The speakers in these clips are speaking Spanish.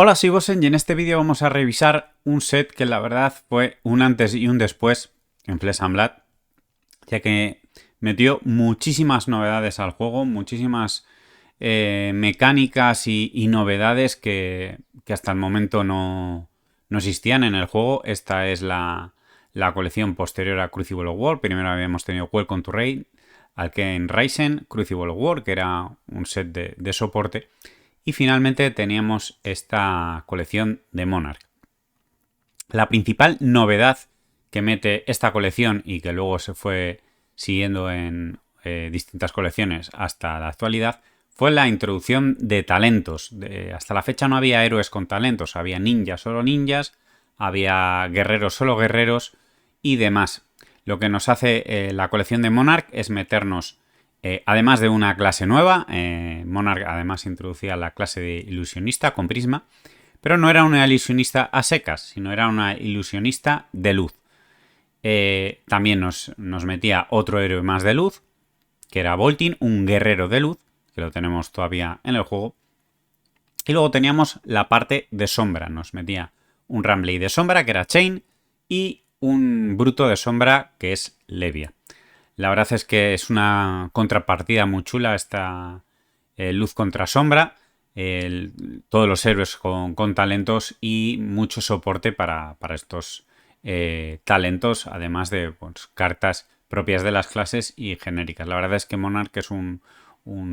Hola, soy Bosen y en este vídeo vamos a revisar un set que la verdad fue un antes y un después en Flesh and Blood, ya que metió muchísimas novedades al juego, muchísimas mecánicas y novedades que hasta el momento no existían en el juego. Esta es la colección posterior a Crucible of War. Primero habíamos tenido Welcome to Raid, Arcane Risen, Crucible of War, que era un set de soporte. Y finalmente teníamos esta colección de Monarch. La principal novedad que mete esta colección y que luego se fue siguiendo en distintas colecciones hasta la actualidad fue la introducción de talentos. Hasta la fecha no había héroes con talentos, había ninjas solo ninjas, había guerreros solo guerreros y demás. Lo que nos hace la colección de Monarch es meternos, además de una clase nueva, Monarch además introducía la clase de ilusionista con prisma, pero no era una ilusionista a secas, sino era una ilusionista de luz. También nos metía otro héroe más de luz, que era Voltin, un guerrero de luz, que lo tenemos todavía en el juego. Y luego teníamos la parte de sombra, nos metía un Rambley de sombra, que era Chain, y un bruto de sombra, que es Levia. La verdad es que es una contrapartida muy chula esta luz contra sombra. Todos los héroes con talentos y mucho soporte para estos talentos, además de pues, cartas propias de las clases y genéricas. La verdad es que Monarch es un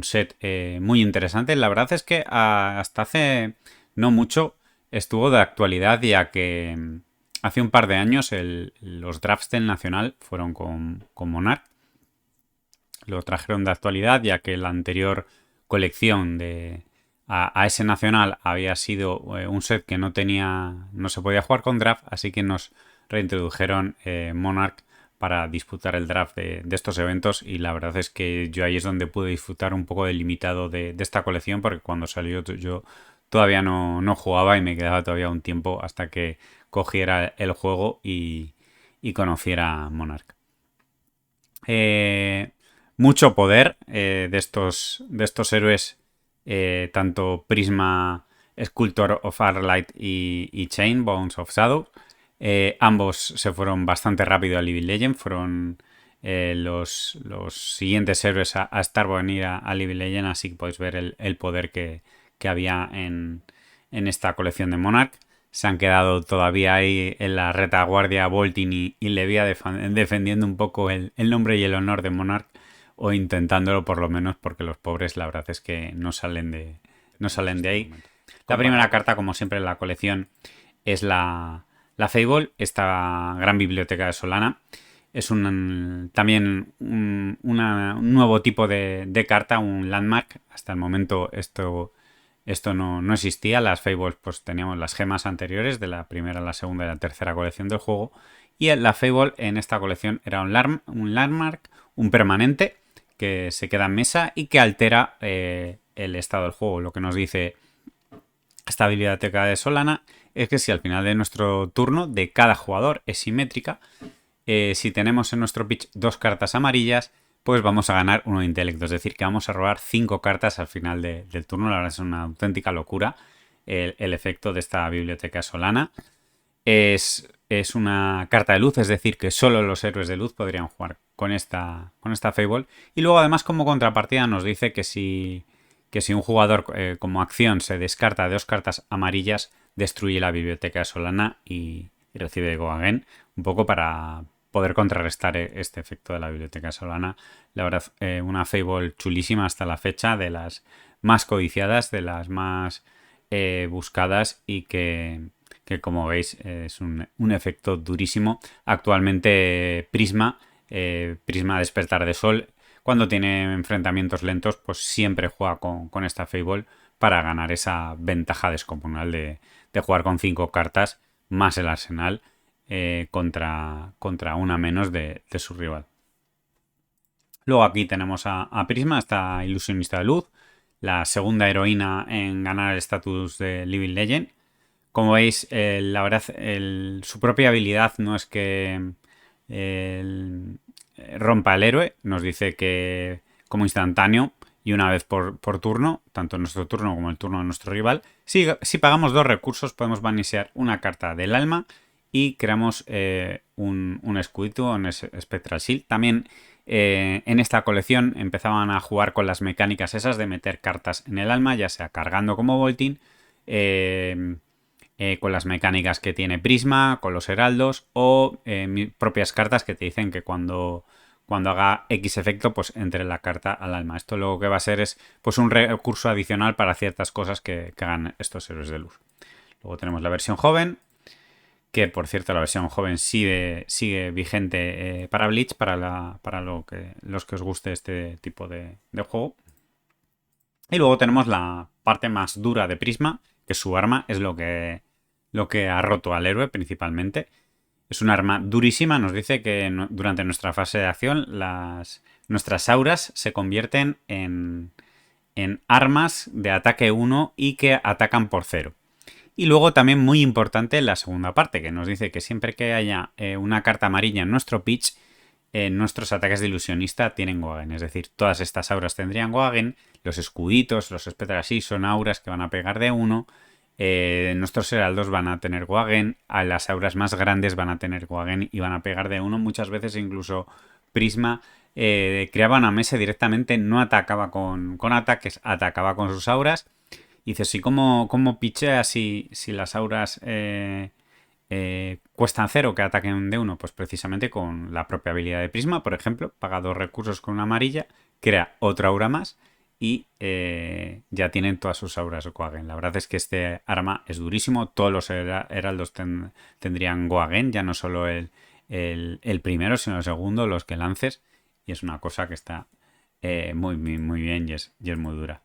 set muy interesante. La verdad es que hasta hace no mucho estuvo de actualidad, ya que hace un par de años los drafts del Nacional fueron con Monarch. Lo trajeron de actualidad, ya que la anterior colección a ese Nacional había sido un set que no se podía jugar con draft, así que nos reintrodujeron Monarch para disputar el draft de estos eventos, y la verdad es que yo ahí es donde pude disfrutar un poco del limitado de esta colección, porque cuando salió yo todavía no jugaba y me quedaba todavía un tiempo hasta que cogiera el juego y conociera Monarch. Mucho poder de estos héroes, tanto Prisma, Sculptor of Arlight y Chain, Bones of Shadow. Ambos se fueron bastante rápido a Living Legend, fueron los siguientes héroes a estar venir a Living Legend, así que podéis ver el poder que había en esta colección de Monarch. Se han quedado todavía ahí en la retaguardia Voltin y Levia defendiendo un poco el nombre y el honor de Monarch, o intentándolo por lo menos, porque los pobres la verdad es que no salen de ahí. La primera carta, como siempre en la colección, es la Fable, esta gran biblioteca de Solana. Es también un nuevo tipo de carta, un landmark. Hasta el momento esto no existía. Las Fables, pues teníamos las gemas anteriores de la primera, la segunda y la tercera colección del juego. Y la Fable en esta colección era un landmark, un permanente que se queda en mesa y que altera el estado del juego. Lo que nos dice esta biblioteca de Solana es que si al final de nuestro turno de cada jugador es simétrica, si tenemos en nuestro pitch 2 cartas amarillas, pues vamos a ganar 1 de intelecto. Es decir, que vamos a robar 5 cartas al final del turno. La verdad es una auténtica locura el efecto de esta biblioteca Solana. Es una carta de luz, es decir, que solo los héroes de luz podrían jugar con esta Fable. Y luego, además, como contrapartida, nos dice que si un jugador como acción se descarta 2 cartas amarillas, destruye la biblioteca Solana y recibe Go Again, un poco para poder contrarrestar este efecto de la biblioteca Solana. La verdad, una Fable chulísima hasta la fecha, de las más codiciadas, de las más buscadas, y que como veis es un efecto durísimo. Actualmente Prisma Despertar de Sol, cuando tiene enfrentamientos lentos, pues siempre juega con esta Fable para ganar esa ventaja descomunal de jugar con 5 cartas más el arsenal contra una menos de su rival. Luego aquí tenemos a Prisma, esta ilusionista de luz, la segunda heroína en ganar el estatus de Living Legend. Como veis, la verdad, su propia habilidad no es que rompa el héroe, nos dice que como instantáneo y una vez por turno, tanto nuestro turno como el turno de nuestro rival. Si pagamos 2 recursos, podemos banishear una carta del alma y creamos un escudito, un Spectral Shield. También en esta colección empezaban a jugar con las mecánicas esas de meter cartas en el alma, ya sea cargando como Voltin, con las mecánicas que tiene Prisma, con los heraldos o propias cartas que te dicen que cuando haga X efecto, pues entre la carta al alma. Esto lo que va a ser es pues un recurso adicional para ciertas cosas que hagan estos héroes de luz. Luego tenemos la versión joven, que por cierto la versión joven sigue vigente para Bleach, para los que os guste este tipo de juego. Y luego tenemos la parte más dura de Prisma, que su arma es lo que ha roto al héroe principalmente. Es un arma durísima, nos dice que durante nuestra fase de acción nuestras auras se convierten en armas de ataque 1 y que atacan por 0. Y luego también muy importante la segunda parte, que nos dice que siempre que haya una carta amarilla en nuestro pitch, nuestros ataques de ilusionista tienen Goagen. Es decir, todas estas auras tendrían Goagen, los escuditos, los Spectral Shield son auras que van a pegar de 1. Nuestros heraldos van a tener Goagen, a las auras más grandes van a tener Goagen y van a pegar de 1. Muchas veces incluso Prisma creaba una mesa directamente, no atacaba con ataques, atacaba con sus auras. Y dices, ¿y cómo pichea si las auras cuestan 0 que ataquen de 1? Pues precisamente con la propia habilidad de Prisma, por ejemplo, paga 2 recursos con una amarilla, crea otra aura más y ya tienen todas sus auras Goagen. La verdad es que este arma es durísimo. Todos los heraldos tendrían Goagen, ya no solo el primero, sino el segundo, los que lances. Y es una cosa que está muy bien y es muy dura.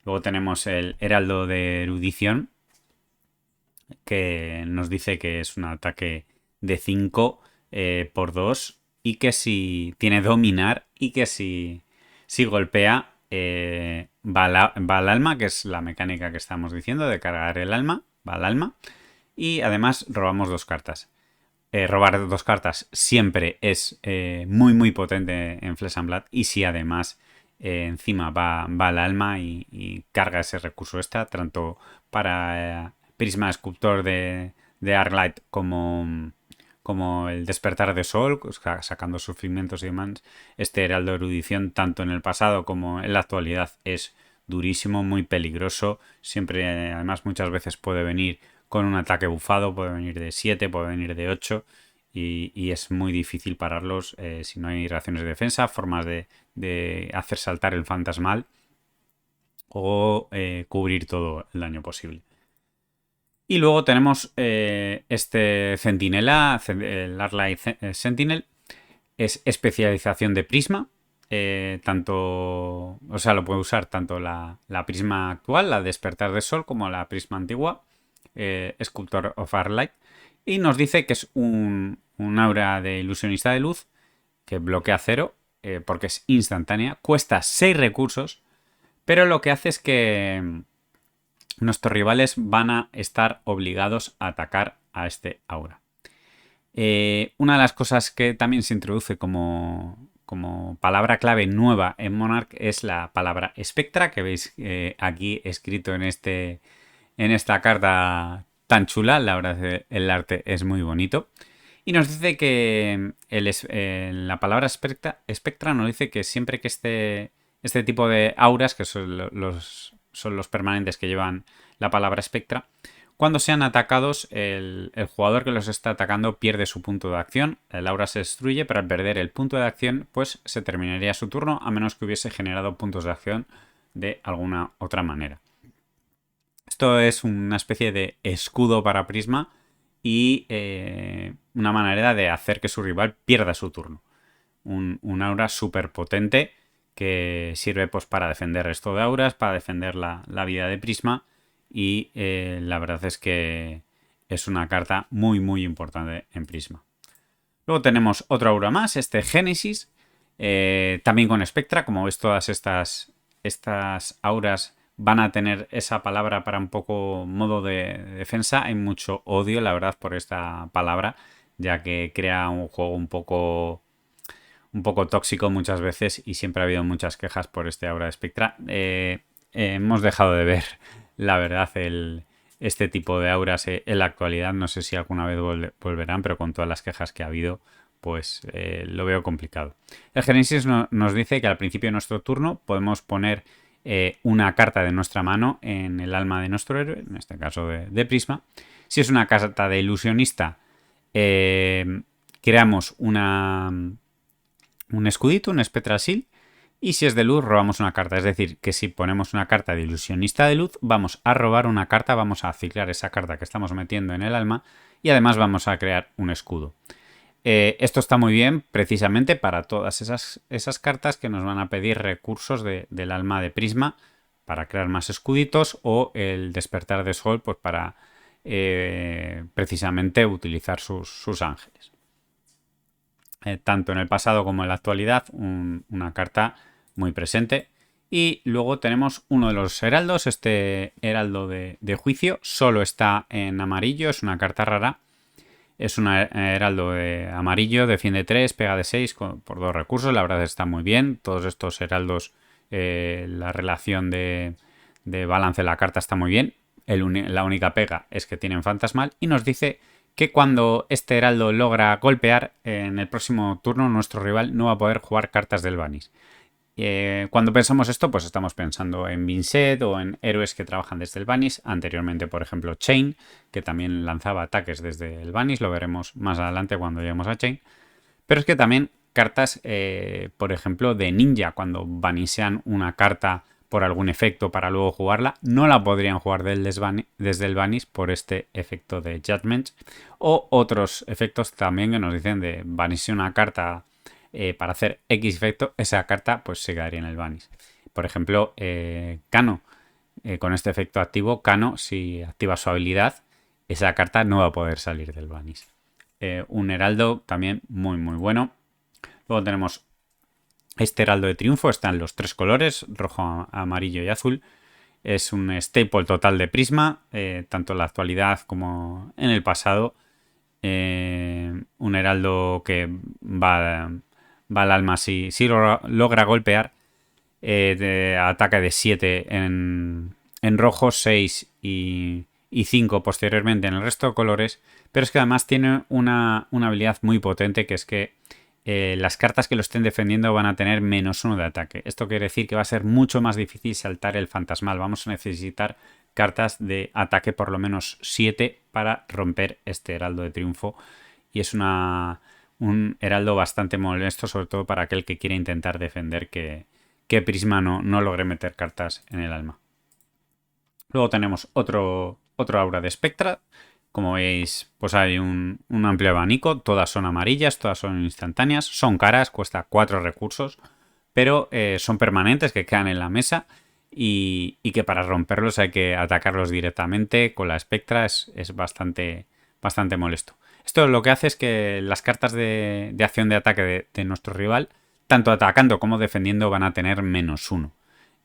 Luego tenemos el heraldo de erudición, que nos dice que es un ataque de 5 por 2 y que si tiene dominar y que si golpea va al alma, que es la mecánica que estamos diciendo de cargar el alma, va al alma, y además robamos 2 cartas. Robar 2 cartas siempre es muy potente en Flesh and Blood, y si además encima va al alma y carga ese recurso extra, tanto para Prisma Escultor de Arclight como el Despertar de Sol, sacando sufrimientos y demás. Este heraldo de erudición, tanto en el pasado como en la actualidad, es durísimo, muy peligroso. Siempre, además, muchas veces puede venir con un ataque bufado, puede venir de 7, puede venir de 8 y es muy difícil pararlos si no hay reacciones de defensa, formas de hacer saltar el fantasmal o cubrir todo el daño posible. Y luego tenemos este centinela, el Arclight Sentinel, es especialización de Prisma. Lo puede usar tanto la Prisma actual, la Despertar de Sol, como la Prisma antigua, Sculptor of Arclight. Y nos dice que es un aura de ilusionista de luz que bloquea 0 porque es instantánea, cuesta 6 recursos, pero lo que hace es que nuestros rivales van a estar obligados a atacar a este aura. Una de las cosas que también se introduce como palabra clave nueva en Monarch es la palabra Spectra, que veis aquí escrito en esta carta tan chula. La verdad es que el arte es muy bonito. Y nos dice que la palabra Spectra nos dice que siempre que este tipo de auras, que son los permanentes que llevan la palabra Spectra, cuando sean atacados, el jugador que los está atacando pierde su punto de acción, el aura se destruye, pero al perder el punto de acción, pues se terminaría su turno, a menos que hubiese generado puntos de acción de alguna otra manera. Esto es una especie de escudo para Prisma y una manera de hacer que su rival pierda su turno. Un aura súper potente que sirve pues para defender esto de auras, para defender la vida de Prisma, y la verdad es que es una carta muy importante en Prisma. Luego tenemos otra aura más, este Génesis, también con Spectra. Como ves, todas estas auras van a tener esa palabra para un poco modo de defensa. Hay mucho odio, la verdad, por esta palabra, ya que crea un juego un un poco tóxico muchas veces y siempre ha habido muchas quejas por este aura de Spectra. Hemos dejado de ver, la verdad, este tipo de auras en la actualidad. No sé si alguna vez volverán, pero con todas las quejas que ha habido, pues lo veo complicado. El Genesis nos dice que al principio de nuestro turno podemos poner una carta de nuestra mano en el alma de nuestro héroe, en este caso de Prisma. Si es una carta de ilusionista, creamos un escudito, un Spectral Seal, y si es de luz, robamos una carta. Es decir, que si ponemos una carta de ilusionista de luz, vamos a robar una carta, vamos a ciclar esa carta que estamos metiendo en el alma y además vamos a crear un escudo. Esto está muy bien precisamente para todas esas cartas que nos van a pedir recursos del alma de Prisma para crear más escuditos, o el despertar de Sol pues para precisamente utilizar sus ángeles. Tanto en el pasado como en la actualidad, una carta muy presente. Y luego tenemos uno de los heraldos, este heraldo de juicio, solo está en amarillo, es una carta rara. Es un heraldo de amarillo, defiende 3, pega de 6 por 2 recursos. La verdad está muy bien. Todos estos heraldos, la relación de balance de la carta está muy bien. La única pega es que tienen fantasmal. Y nos dice que cuando este heraldo logra golpear, en el próximo turno nuestro rival no va a poder jugar cartas del Vanish. Cuando pensamos esto, pues estamos pensando en Vinset o en héroes que trabajan desde el Vanish. Anteriormente, por ejemplo, Chain, que también lanzaba ataques desde el Vanish. Lo veremos más adelante cuando lleguemos a Chain. Pero es que también cartas, por ejemplo, de Ninja, cuando banishean una carta por algún efecto para luego jugarla, no la podrían jugar desde el Vanish por este efecto de Judgment. O otros efectos también que nos dicen de banishear una carta para hacer X efecto, esa carta pues se quedaría en el Vanish. Por ejemplo, Kano, con este efecto activo, Kano, si activa su habilidad, esa carta no va a poder salir del Vanish. Un heraldo también muy muy bueno. Luego tenemos este heraldo de triunfo, está en los 3 colores, rojo, amarillo y azul. Es un staple total de Prisma, tanto en la actualidad como en el pasado. Un heraldo que va al alma si logra golpear, de ataque de 7 en rojo, 6 y 5 posteriormente en el resto de colores. Pero es que además tiene una habilidad muy potente, que es que las cartas que lo estén defendiendo van a tener -1 de ataque. Esto quiere decir que va a ser mucho más difícil saltar el fantasmal. Vamos a necesitar cartas de ataque por lo menos 7 para romper este heraldo de triunfo. Y es un heraldo bastante molesto, sobre todo para aquel que quiere intentar defender que Prisma no logre meter cartas en el alma. Luego tenemos otro aura de Spectra. Como veis, pues hay un amplio abanico. Todas son amarillas, todas son instantáneas. Son caras, cuesta 4 recursos, pero son permanentes, que quedan en la mesa. Y que para romperlos hay que atacarlos directamente con la Spectra. Es bastante molesto. Esto lo que hace es que las cartas de acción de ataque de nuestro rival, tanto atacando como defendiendo, van a tener -1.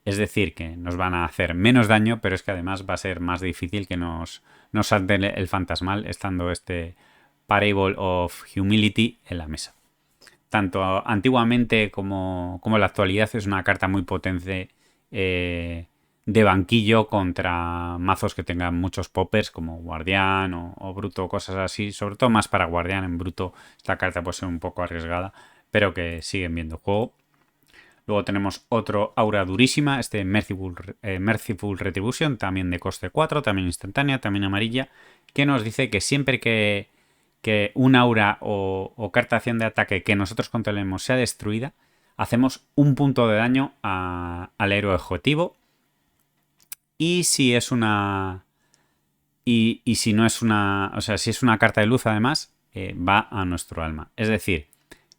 Es decir, que nos van a hacer menos daño, pero es que además va a ser más difícil que nos salte el fantasmal, estando este Parable of Humility en la mesa. Tanto antiguamente como en la actualidad es una carta muy potente de banquillo contra mazos que tengan muchos poppers como Guardián o Bruto, cosas así. Sobre todo más para Guardián. En Bruto esta carta puede ser un poco arriesgada, pero que siguen viendo juego. Luego tenemos otro aura durísima, este Merciful Retribution, también de coste 4, también instantánea, también amarilla, que nos dice que siempre que un aura o carta de acción de ataque que nosotros controlemos sea destruida, hacemos un punto de daño al héroe objetivo. Y si es una... Y si no es una... O sea, si es una carta de luz, además, va a nuestro alma. Es decir,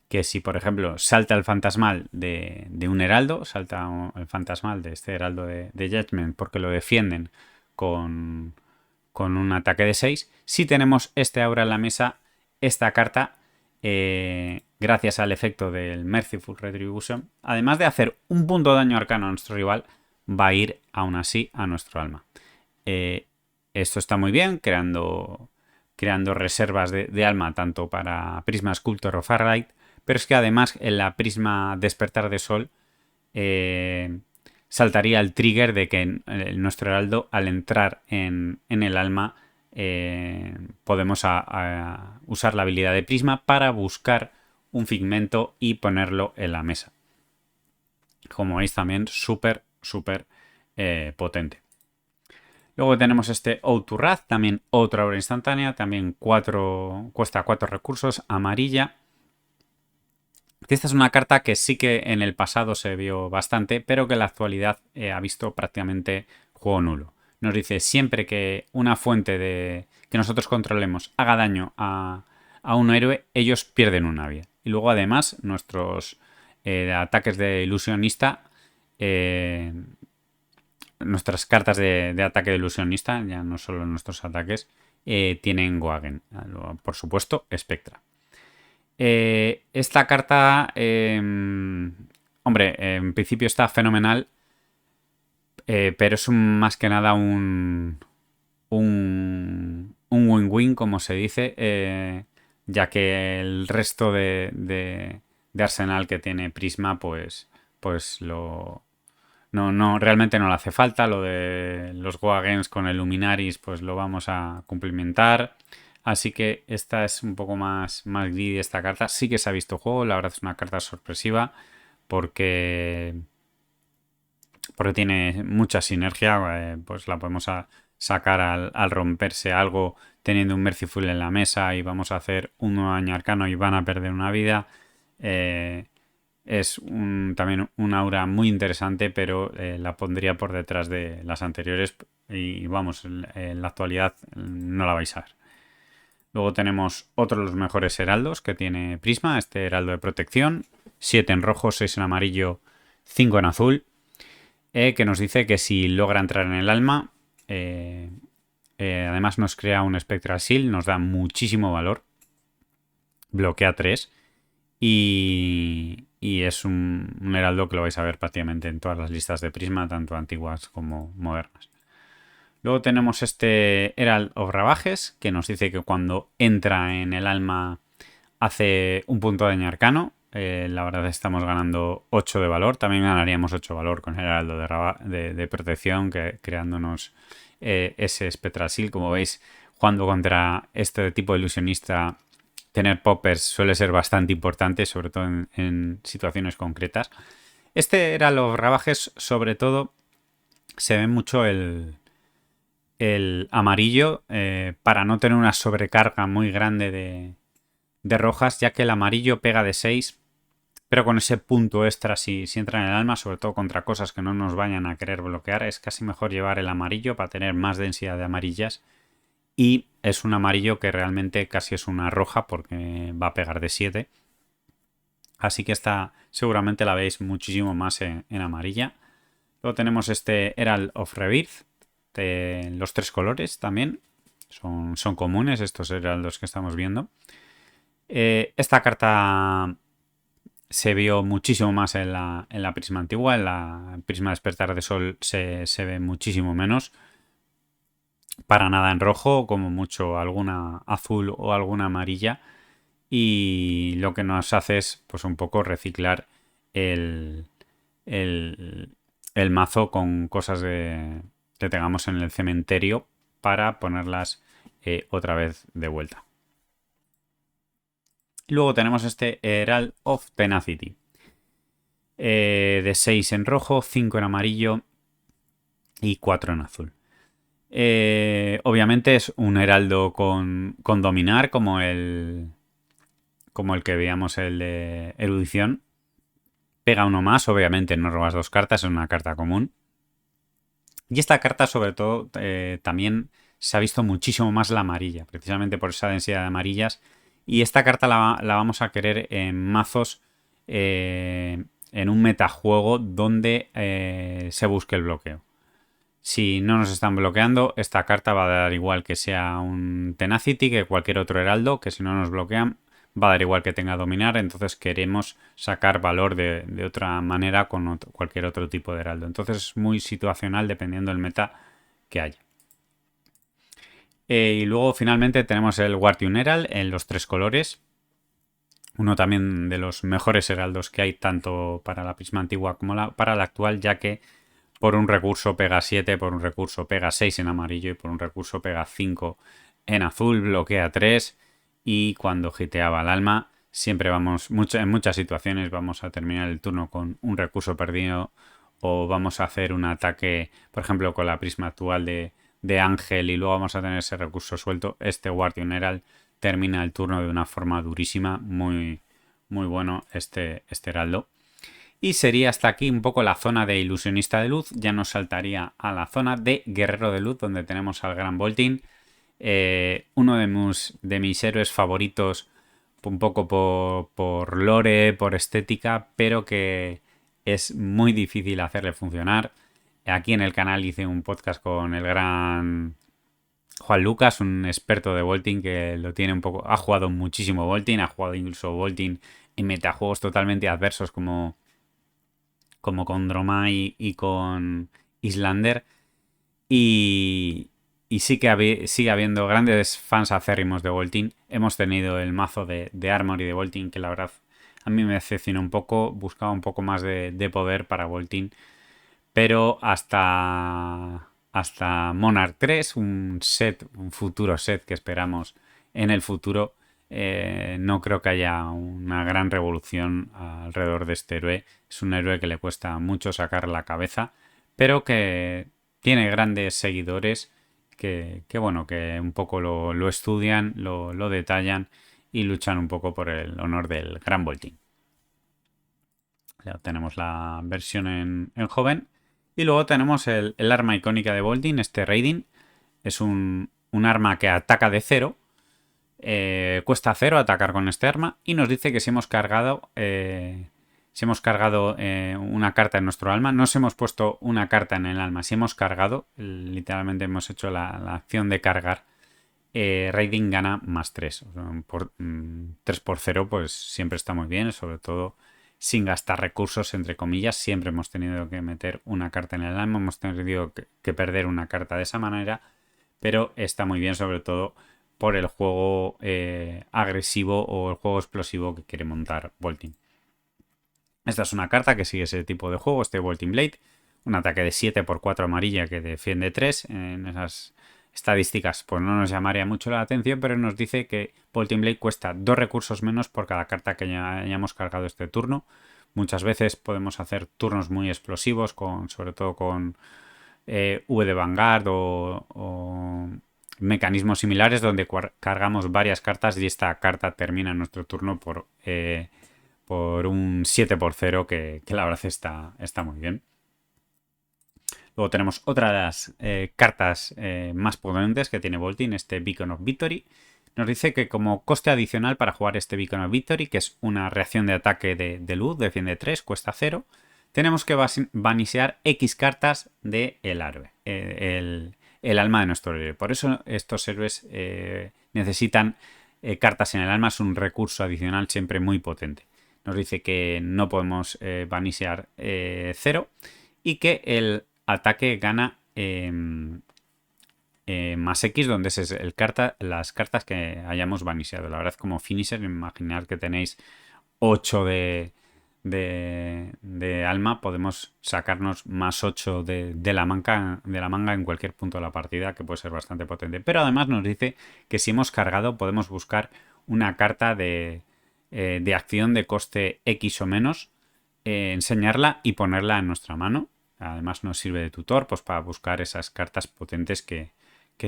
que si, por ejemplo, salta el fantasmal de un heraldo, salta el fantasmal de este heraldo de Judgment porque lo defienden con un ataque de 6, si tenemos este aura en la mesa, esta carta, gracias al efecto del Merciful Retribution, además de hacer un punto de daño arcano a nuestro rival, va a ir aún así a nuestro alma. Esto está muy bien, creando reservas de alma tanto para Prisma Sculptor o Farlight, pero es que además en la Prisma Despertar de Sol saltaría el trigger de que nuestro heraldo, al entrar en el alma, podemos usar la habilidad de Prisma para buscar un pigmento y ponerlo en la mesa. Como veis, también súper potente. Luego tenemos este Outurraz, también otra obra instantánea, también cuesta 4 recursos, amarilla. Esta es una carta que sí que en el pasado se vio bastante, pero que en la actualidad ha visto prácticamente juego nulo. Nos dice, siempre que una fuente que nosotros controlemos haga daño a un héroe, ellos pierden una vida. Y luego además nuestros ataques de ilusionista, nuestras cartas de ataque de ilusionista, ya no solo nuestros ataques, tienen Goagen. Por supuesto, Spectra. Esta carta, hombre, en principio está fenomenal, pero es más que nada un win-win, como se dice, ya que el resto de arsenal que tiene Prisma, pues realmente no le hace falta. Lo de los Goagens con el Luminaris, pues lo vamos a cumplimentar. Así que esta es un poco más greedy esta carta. Sí que se ha visto juego, la verdad es una carta sorpresiva porque tiene mucha sinergia. Pues la podemos sacar al romperse algo teniendo un Merciful en la mesa y vamos a hacer un nuevo daño arcano y van a perder una vida. Es también un aura muy interesante, pero la pondría por detrás de las anteriores y vamos, en la actualidad no la vais a ver. Luego tenemos otro de los mejores heraldos que tiene Prisma, este heraldo de protección, 7 en rojo, 6 en amarillo, 5 en azul, que nos dice que si logra entrar en el alma, además nos crea un Spectral Shield, nos da muchísimo valor, bloquea 3 y es un heraldo que lo vais a ver prácticamente en todas las listas de Prisma, tanto antiguas como modernas. Luego tenemos este Herald of Ravages, que nos dice que cuando entra en el alma hace un punto de daño arcano. La verdad estamos ganando 8 de valor. También ganaríamos 8 de valor con el Heraldo de protección, creándonos ese Spectral Shield. Como veis, jugando contra este tipo de ilusionista, tener poppers suele ser bastante importante, sobre todo en situaciones concretas. Este Herald of Ravages, sobre todo, se ve mucho el amarillo para no tener una sobrecarga muy grande de rojas, ya que el amarillo pega de 6, pero con ese punto extra si entra en el alma, sobre todo contra cosas que no nos vayan a querer bloquear, es casi mejor llevar el amarillo para tener más densidad de amarillas, y es un amarillo que realmente casi es una roja porque va a pegar de 7. Así que esta seguramente la veis muchísimo más en amarilla. Luego tenemos este Herald of Rebirth, los 3 colores también. Son comunes estos heraldos que estamos viendo. Esta carta se vio muchísimo más en la Prisma antigua. En la Prisma Despertar de Sol se ve muchísimo menos. Para nada en rojo, como mucho alguna azul o alguna amarilla. Y lo que nos hace es pues un poco reciclar el mazo con cosas que tengamos en el cementerio para ponerlas otra vez de vuelta. Luego tenemos este Herald of Tenacity. De 6 en rojo, 5 en amarillo y 4 en azul. Obviamente es un heraldo con dominar, como el que veíamos el de erudición. Pega uno más, obviamente no robas 2 cartas, es una carta común. Y esta carta, sobre todo, también se ha visto muchísimo más la amarilla, precisamente por esa densidad de amarillas. Y esta carta la vamos a querer en mazos, en un metajuego donde se busque el bloqueo. Si no nos están bloqueando, esta carta va a dar igual que sea un Tenacity que cualquier otro heraldo, que si no nos bloquean va a dar igual que tenga dominar. Entonces queremos sacar valor de otra manera con cualquier otro tipo de heraldo. Entonces es muy situacional dependiendo del meta que haya. Y luego finalmente tenemos el Guardian Herald en los 3 colores. Uno también de los mejores heraldos que hay tanto para la Prisma antigua como para la actual, ya que por un recurso pega 7, por un recurso pega 6 en amarillo y por un recurso pega 5 en azul, bloquea 3 y cuando giteaba el alma siempre vamos, en muchas situaciones vamos a terminar el turno con un recurso perdido o vamos a hacer un ataque, por ejemplo, con la Prisma actual de Ángel y luego vamos a tener ese recurso suelto. Este Guardian Herald termina el turno de una forma durísima, muy, muy bueno este heraldo. Y sería hasta aquí un poco la zona de Ilusionista de Luz. Ya nos saltaría a la zona de Guerrero de Luz, donde tenemos al Gran Voltin. Uno de mis héroes favoritos, un poco por lore, por estética, pero que es muy difícil hacerle funcionar. Aquí en el canal hice un podcast con el gran Juan Lucas, un experto de Voltin que lo tiene un poco. Ha jugado muchísimo Voltin, ha jugado incluso Voltin en metajuegos totalmente adversos como con Dromai y con Islander. Y sí que sigue habiendo grandes fans acérrimos de Voltin. Hemos tenido el mazo de Armor y de Voltin, que la verdad a mí me decepcionó un poco. Buscaba un poco más de poder para Voltin. Pero hasta Monarch 3, un futuro set que esperamos en el futuro, no creo que haya una gran revolución alrededor de este héroe. Es un héroe que le cuesta mucho sacar la cabeza, pero que tiene grandes seguidores que bueno, que un poco lo estudian, lo detallan y luchan un poco por el honor del Gran Voltín. Ya tenemos la versión en joven. Y luego tenemos el arma icónica de Voltin, este Raiding. Es un arma que ataca de cero. Cuesta cero atacar con este arma. Y nos dice que si hemos cargado una carta en nuestro alma, no si hemos puesto una carta en el alma, si hemos cargado, literalmente hemos hecho la acción de cargar, Raiding gana más 3. O sea, 3 por 0 pues siempre está muy bien, sobre todo sin gastar recursos, entre comillas. Siempre hemos tenido que meter una carta en el alma, hemos tenido que perder una carta de esa manera, pero está muy bien sobre todo por el juego agresivo o el juego explosivo que quiere montar Voltin. Esta es una carta que sigue ese tipo de juego, este Voltin Blade, un ataque de 7 por 4 amarilla que defiende 3. En esas estadísticas pues no nos llamaría mucho la atención, pero nos dice que Voltin Blade cuesta 2 recursos menos por cada carta que hayamos cargado este turno. Muchas veces podemos hacer turnos muy explosivos, sobre todo con V de Vanguard o mecanismos similares donde cargamos varias cartas y esta carta termina en nuestro turno por un 7 por 0 que la verdad está muy bien. Luego tenemos otra de las cartas más potentes que tiene Voltin, este Beacon of Victory. Nos dice que como coste adicional para jugar este Beacon of Victory, que es una reacción de ataque de luz, defiende 3, cuesta 0, tenemos que banisear X cartas del héroe, el alma de nuestro héroe. Por eso estos héroes necesitan cartas en el alma, es un recurso adicional siempre muy potente. Nos dice que no podemos banisear 0 y que el ataque gana más X, donde es las cartas que hayamos baniseado. La verdad, como finisher, imaginar que tenéis 8 de alma, podemos sacarnos más 8 de la manga en cualquier punto de la partida, que puede ser bastante potente. Pero además nos dice que si hemos cargado podemos buscar una carta de acción de coste X o menos, enseñarla y ponerla en nuestra mano. Además nos sirve de tutor pues para buscar esas cartas potentes que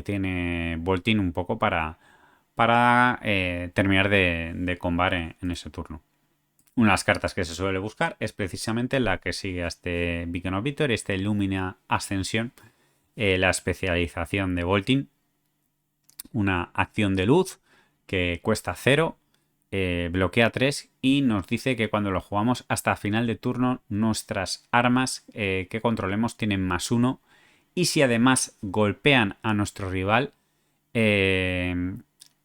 tiene Voltin un poco para terminar de combar en ese turno. Una de las cartas que se suele buscar es precisamente la que sigue a este Beacon of Victory, este Lumina Ascensión, la especialización de Voltin, una acción de luz que cuesta 0, bloquea 3 y nos dice que cuando lo jugamos hasta final de turno nuestras armas que controlemos tienen más 1 y si además golpean a nuestro rival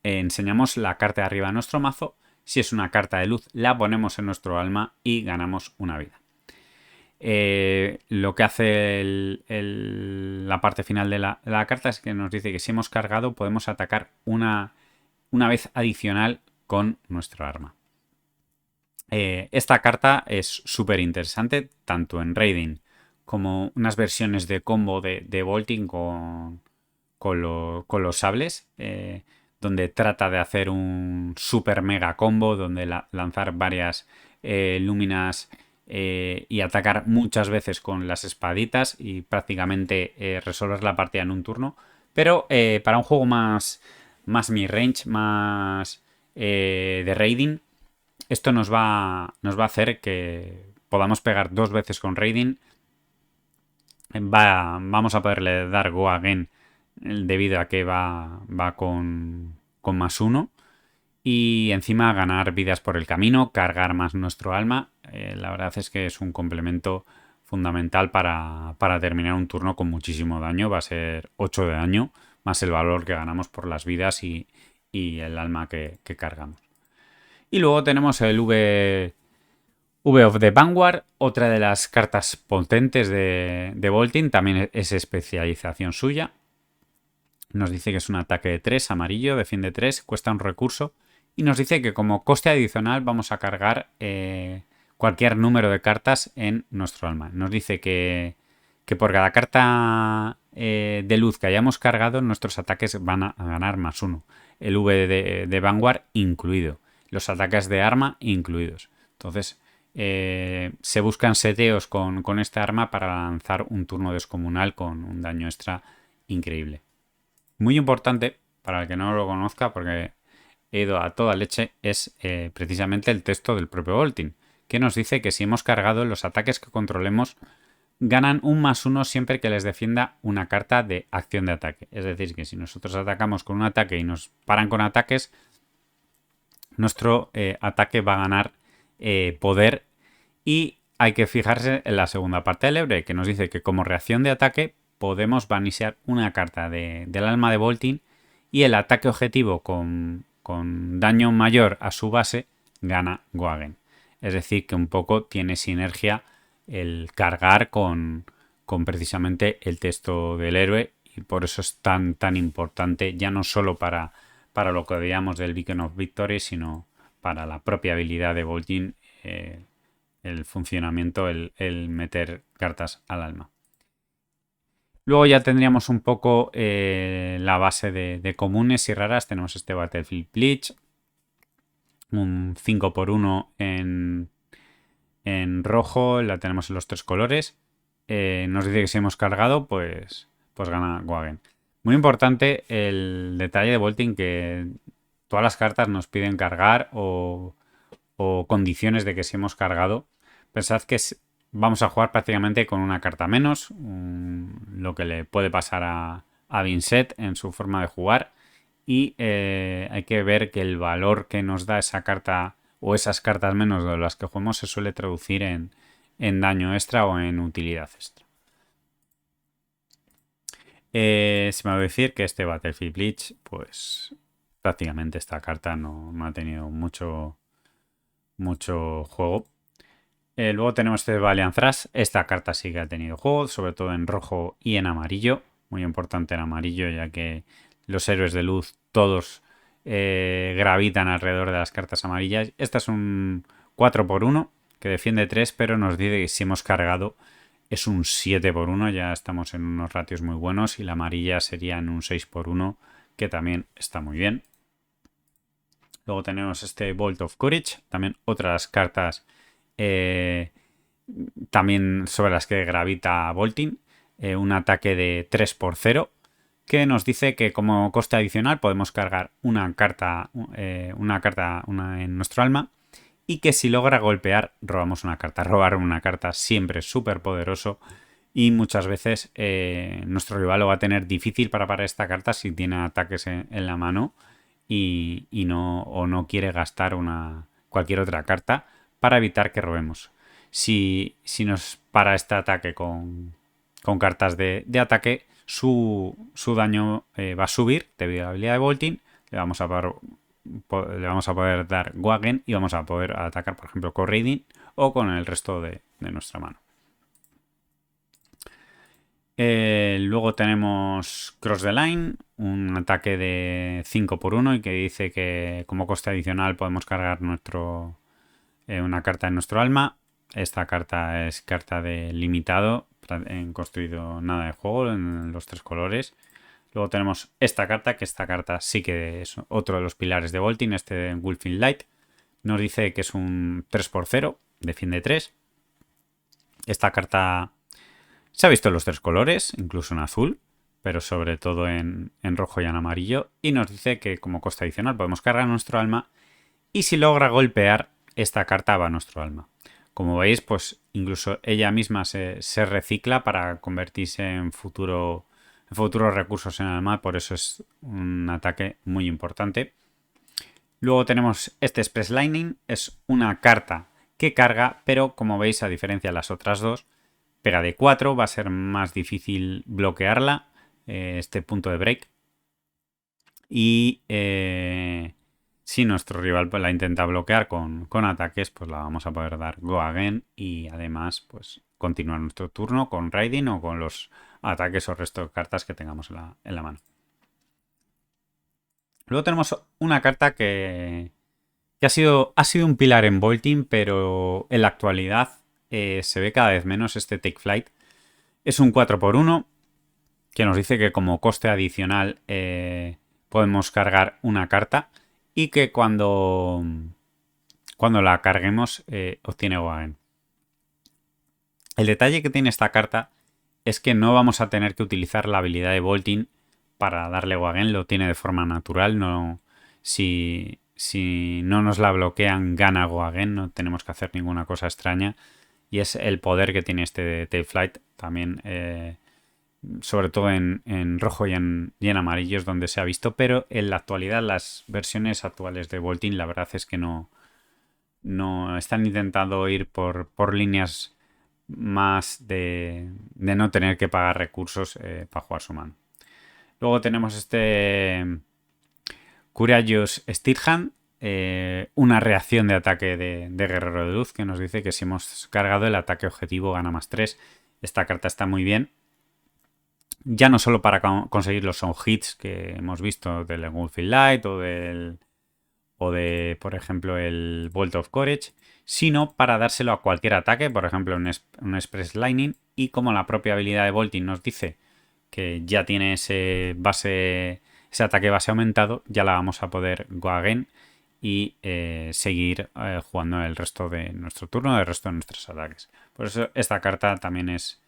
enseñamos la carta de arriba de nuestro mazo. Si es una carta de luz la ponemos en nuestro alma y ganamos una vida. Lo que hace la parte final de la carta es que nos dice que si hemos cargado podemos atacar una vez adicional con nuestro arma. Esta carta es súper interesante, tanto en Raiding como unas versiones de combo de Bolting con los sables, donde trata de hacer un super mega combo, donde lanzar varias Luminas y atacar muchas veces con las espaditas y prácticamente resolver la partida en un turno. Pero para un juego más mid-range, más de raiding, esto nos va a hacer que podamos pegar dos veces con raiding. Vamos a poderle dar go again debido a que va con más uno. Y encima ganar vidas por el camino, cargar más nuestro alma. La verdad es que es un complemento fundamental para terminar un turno con muchísimo daño. Va a ser 8 de daño, más el valor que ganamos por las vidas y el alma que cargamos. Y luego tenemos el V of the Vanguard, otra de las cartas potentes de Bolting, también es especialización suya. Nos dice que es un ataque de 3, amarillo, defiende 3, cuesta un recurso. Y nos dice que como coste adicional vamos a cargar cualquier número de cartas en nuestro alma. Nos dice que por cada carta de luz que hayamos cargado, nuestros ataques van a ganar más 1. El V de Vanguard incluido. Los ataques de arma incluidos. Entonces, se buscan seteos con esta arma para lanzar un turno descomunal con un daño extra increíble. Muy importante, para el que no lo conozca, porque he ido a toda leche, es precisamente el texto del propio Bolting, que nos dice que si hemos cargado, los ataques que controlemos ganan un +1 siempre que les defienda una carta de acción de ataque. Es decir, que si nosotros atacamos con un ataque y nos paran con ataques, nuestro ataque va a ganar poder. Y hay que fijarse en la segunda parte del hebre, que nos dice que como reacción de ataque podemos vanisear una carta del alma de Bolting y el ataque objetivo con daño mayor a su base gana Goagen. Es decir, que un poco tiene sinergia el cargar con precisamente el texto del héroe y por eso es tan importante, ya no solo para lo que veíamos del Beacon of Victory, sino para la propia habilidad de Bolting, el funcionamiento, el meter cartas al alma. Luego ya tendríamos un poco la base de comunes y raras. Tenemos este Battlefield Bleach, un 5x1 en rojo, la tenemos en los 3 colores. Nos dice que si hemos cargado, pues gana Wagen. Muy importante el detalle de Bolting, que todas las cartas nos piden cargar o condiciones de que si hemos cargado. Pensad que vamos a jugar prácticamente con una carta menos, lo que le puede pasar a Vincent en su forma de jugar. Y hay que ver que el valor que nos da esa carta o esas cartas menos de las que jugamos se suele traducir en daño extra o en utilidad extra. Se me va a decir que este Battlefield Bleach, pues prácticamente esta carta no ha tenido mucho juego. Luego tenemos este Valiant Thrush. Esta carta sí que ha tenido juego, sobre todo en rojo y en amarillo. Muy importante en amarillo, ya que los héroes de luz todos gravitan alrededor de las cartas amarillas. Esta es un 4x1 que defiende 3, pero nos dice que si hemos cargado es un 7x1. Ya estamos en unos ratios muy buenos y la amarilla sería en un 6x1, que también está muy bien. Luego tenemos este Bolt of Courage, también otras cartas también sobre las que gravita Bolting, un ataque de 3x0 que nos dice que como coste adicional podemos cargar una carta en nuestro alma y que si logra golpear robamos una carta. Robar una carta siempre es súper poderoso y muchas veces nuestro rival lo va a tener difícil para parar esta carta si tiene ataques en la mano y no quiere gastar cualquier otra carta para evitar que robemos. Si nos para este ataque con cartas de ataque, su daño va a subir debido a la habilidad de Bolting. Le vamos a poder dar Wagen y vamos a poder atacar, por ejemplo, con Raiding o con el resto de nuestra mano. Luego tenemos Cross the Line, un ataque de 5x1 y que dice que como coste adicional podemos cargar una carta de nuestro alma. Esta carta es carta de limitado, en construido nada de juego, en los 3 colores. Luego tenemos esta carta, que esta carta sí que es otro de los pilares de Voltin, este de Wolfing Light. Nos dice que es un 3x0, defiende 3. Esta carta se ha visto en los 3 colores, incluso en azul, pero sobre todo en rojo y en amarillo. Y nos dice que como coste adicional podemos cargar nuestro alma y si logra golpear, esta carta va a nuestro alma. Como veis, pues incluso ella misma se recicla para convertirse en futuros recursos en alma, por eso es un ataque muy importante. Luego tenemos este Express Lightning, es una carta que carga, pero como veis, a diferencia de las otras dos, pega de 4, va a ser más difícil bloquearla, este punto de break. Y si nuestro rival pues, la intenta bloquear con ataques, pues la vamos a poder dar Go Again y además pues continuar nuestro turno con Raiding o con los ataques o resto de cartas que tengamos en la mano. Luego tenemos una carta que ha sido un pilar en Voltin, pero en la actualidad se ve cada vez menos este Take Flight. Es un 4x1 que nos dice que como coste adicional podemos cargar una carta y que cuando la carguemos obtiene Wagen. El detalle que tiene esta carta es que no vamos a tener que utilizar la habilidad de Voltin para darle Wagen, lo tiene de forma natural. No, si no nos la bloquean, gana Wagen, no tenemos que hacer ninguna cosa extraña. Y es el poder que tiene este Take Flight también, sobre todo en rojo y en amarillo es donde se ha visto, pero en la actualidad las versiones actuales de Voltin la verdad es que no están intentando ir por líneas más de no tener que pagar recursos para jugar su mano. Luego tenemos este Courageous Steadhand, una reacción de ataque de Guerrero de Luz que nos dice que si hemos cargado el ataque objetivo gana más 3. Esta carta está muy bien. Ya no solo para conseguir los sound hits que hemos visto del Wolfing Light o de, por ejemplo, el Bolt of Courage, sino para dárselo a cualquier ataque, por ejemplo, un Express Lightning. Y como la propia habilidad de Volting nos dice que ya tiene ese ataque base aumentado, ya la vamos a poder go again y seguir jugando el resto de nuestro turno, el resto de nuestros ataques. Por eso esta carta también es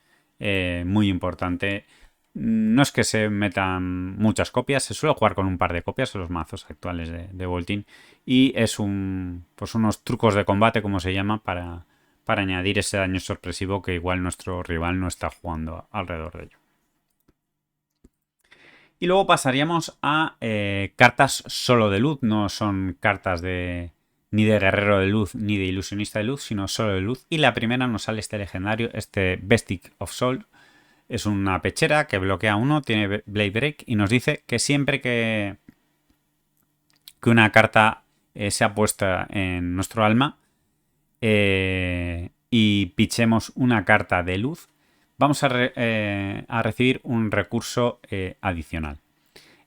muy importante. No es que se metan muchas copias, se suele jugar con un par de copias en los mazos actuales de Voltin y es pues unos trucos de combate, como se llama, para añadir ese daño sorpresivo que igual nuestro rival no está jugando alrededor de ello. Y luego pasaríamos a cartas solo de luz, no son cartas ni de guerrero de luz ni de ilusionista de luz, sino solo de luz. Y la primera nos sale este legendario, este Vestige of Soul. Es una pechera que bloquea 1, tiene Blade Break y nos dice que siempre que una carta sea puesta en nuestro alma y pichemos una carta de luz, vamos a recibir un recurso adicional.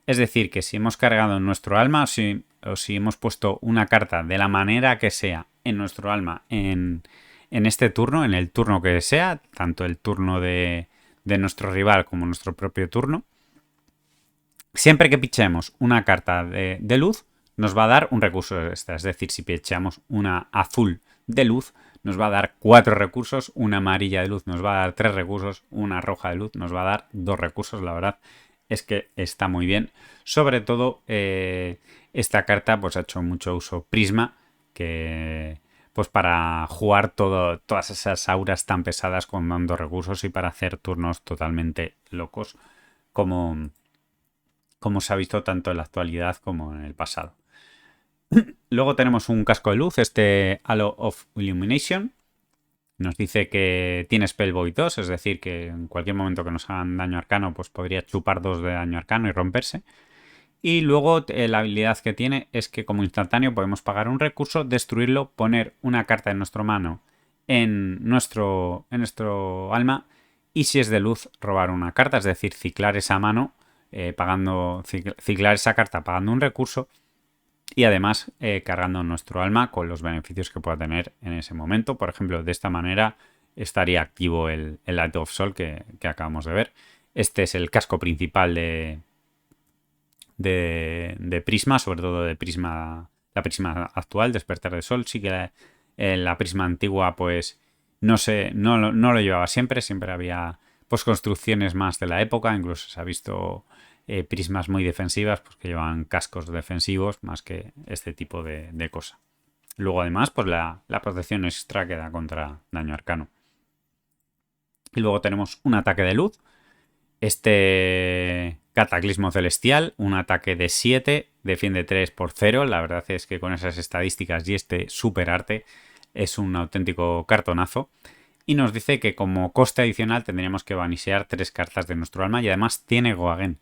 Es decir, que si hemos cargado en nuestro alma o si hemos puesto una carta de la manera que sea en nuestro alma en este turno, en el turno que sea, tanto el turno de nuestro rival como nuestro propio turno, siempre que pichemos una carta de luz nos va a dar un recurso extra. Es decir, si picheamos una azul de luz nos va a dar 4 recursos, una amarilla de luz nos va a dar 3 recursos, una roja de luz nos va a dar 2 recursos. La verdad es que está muy bien. Sobre todo esta carta pues ha hecho mucho uso Prisma, que pues para jugar todas esas auras tan pesadas con dando recursos y para hacer turnos totalmente locos como se ha visto tanto en la actualidad como en el pasado. Luego tenemos un casco de luz, este Halo of Illumination. Nos dice que tiene Spell Void 2, es decir, que en cualquier momento que nos hagan daño arcano pues podría chupar 2 de daño arcano y romperse. Y luego la habilidad que tiene es que como instantáneo podemos pagar un recurso, destruirlo, poner una carta en nuestra mano en nuestro alma y si es de luz robar una carta, es decir, ciclar esa mano ciclar esa carta pagando un recurso y además cargando nuestro alma con los beneficios que pueda tener en ese momento. Por ejemplo, de esta manera estaría activo el Light of Soul que acabamos de ver. Este es el casco principal de Prisma, sobre todo de Prisma, la Prisma actual, Despertar de Sol. Sí que la Prisma antigua, pues no sé, no lo llevaba siempre, siempre había pues construcciones más de la época, incluso se ha visto prismas muy defensivas, pues que llevan cascos defensivos más que este tipo de cosa. Luego además, pues la protección extra que da contra daño arcano. Y luego tenemos un ataque de luz. Este Cataclismo Celestial, un ataque de 7, defiende 3 por 0. La verdad es que con esas estadísticas y este super arte es un auténtico cartonazo. Y nos dice que como coste adicional tendríamos que vanisear 3 cartas de nuestro alma y además tiene Goagen.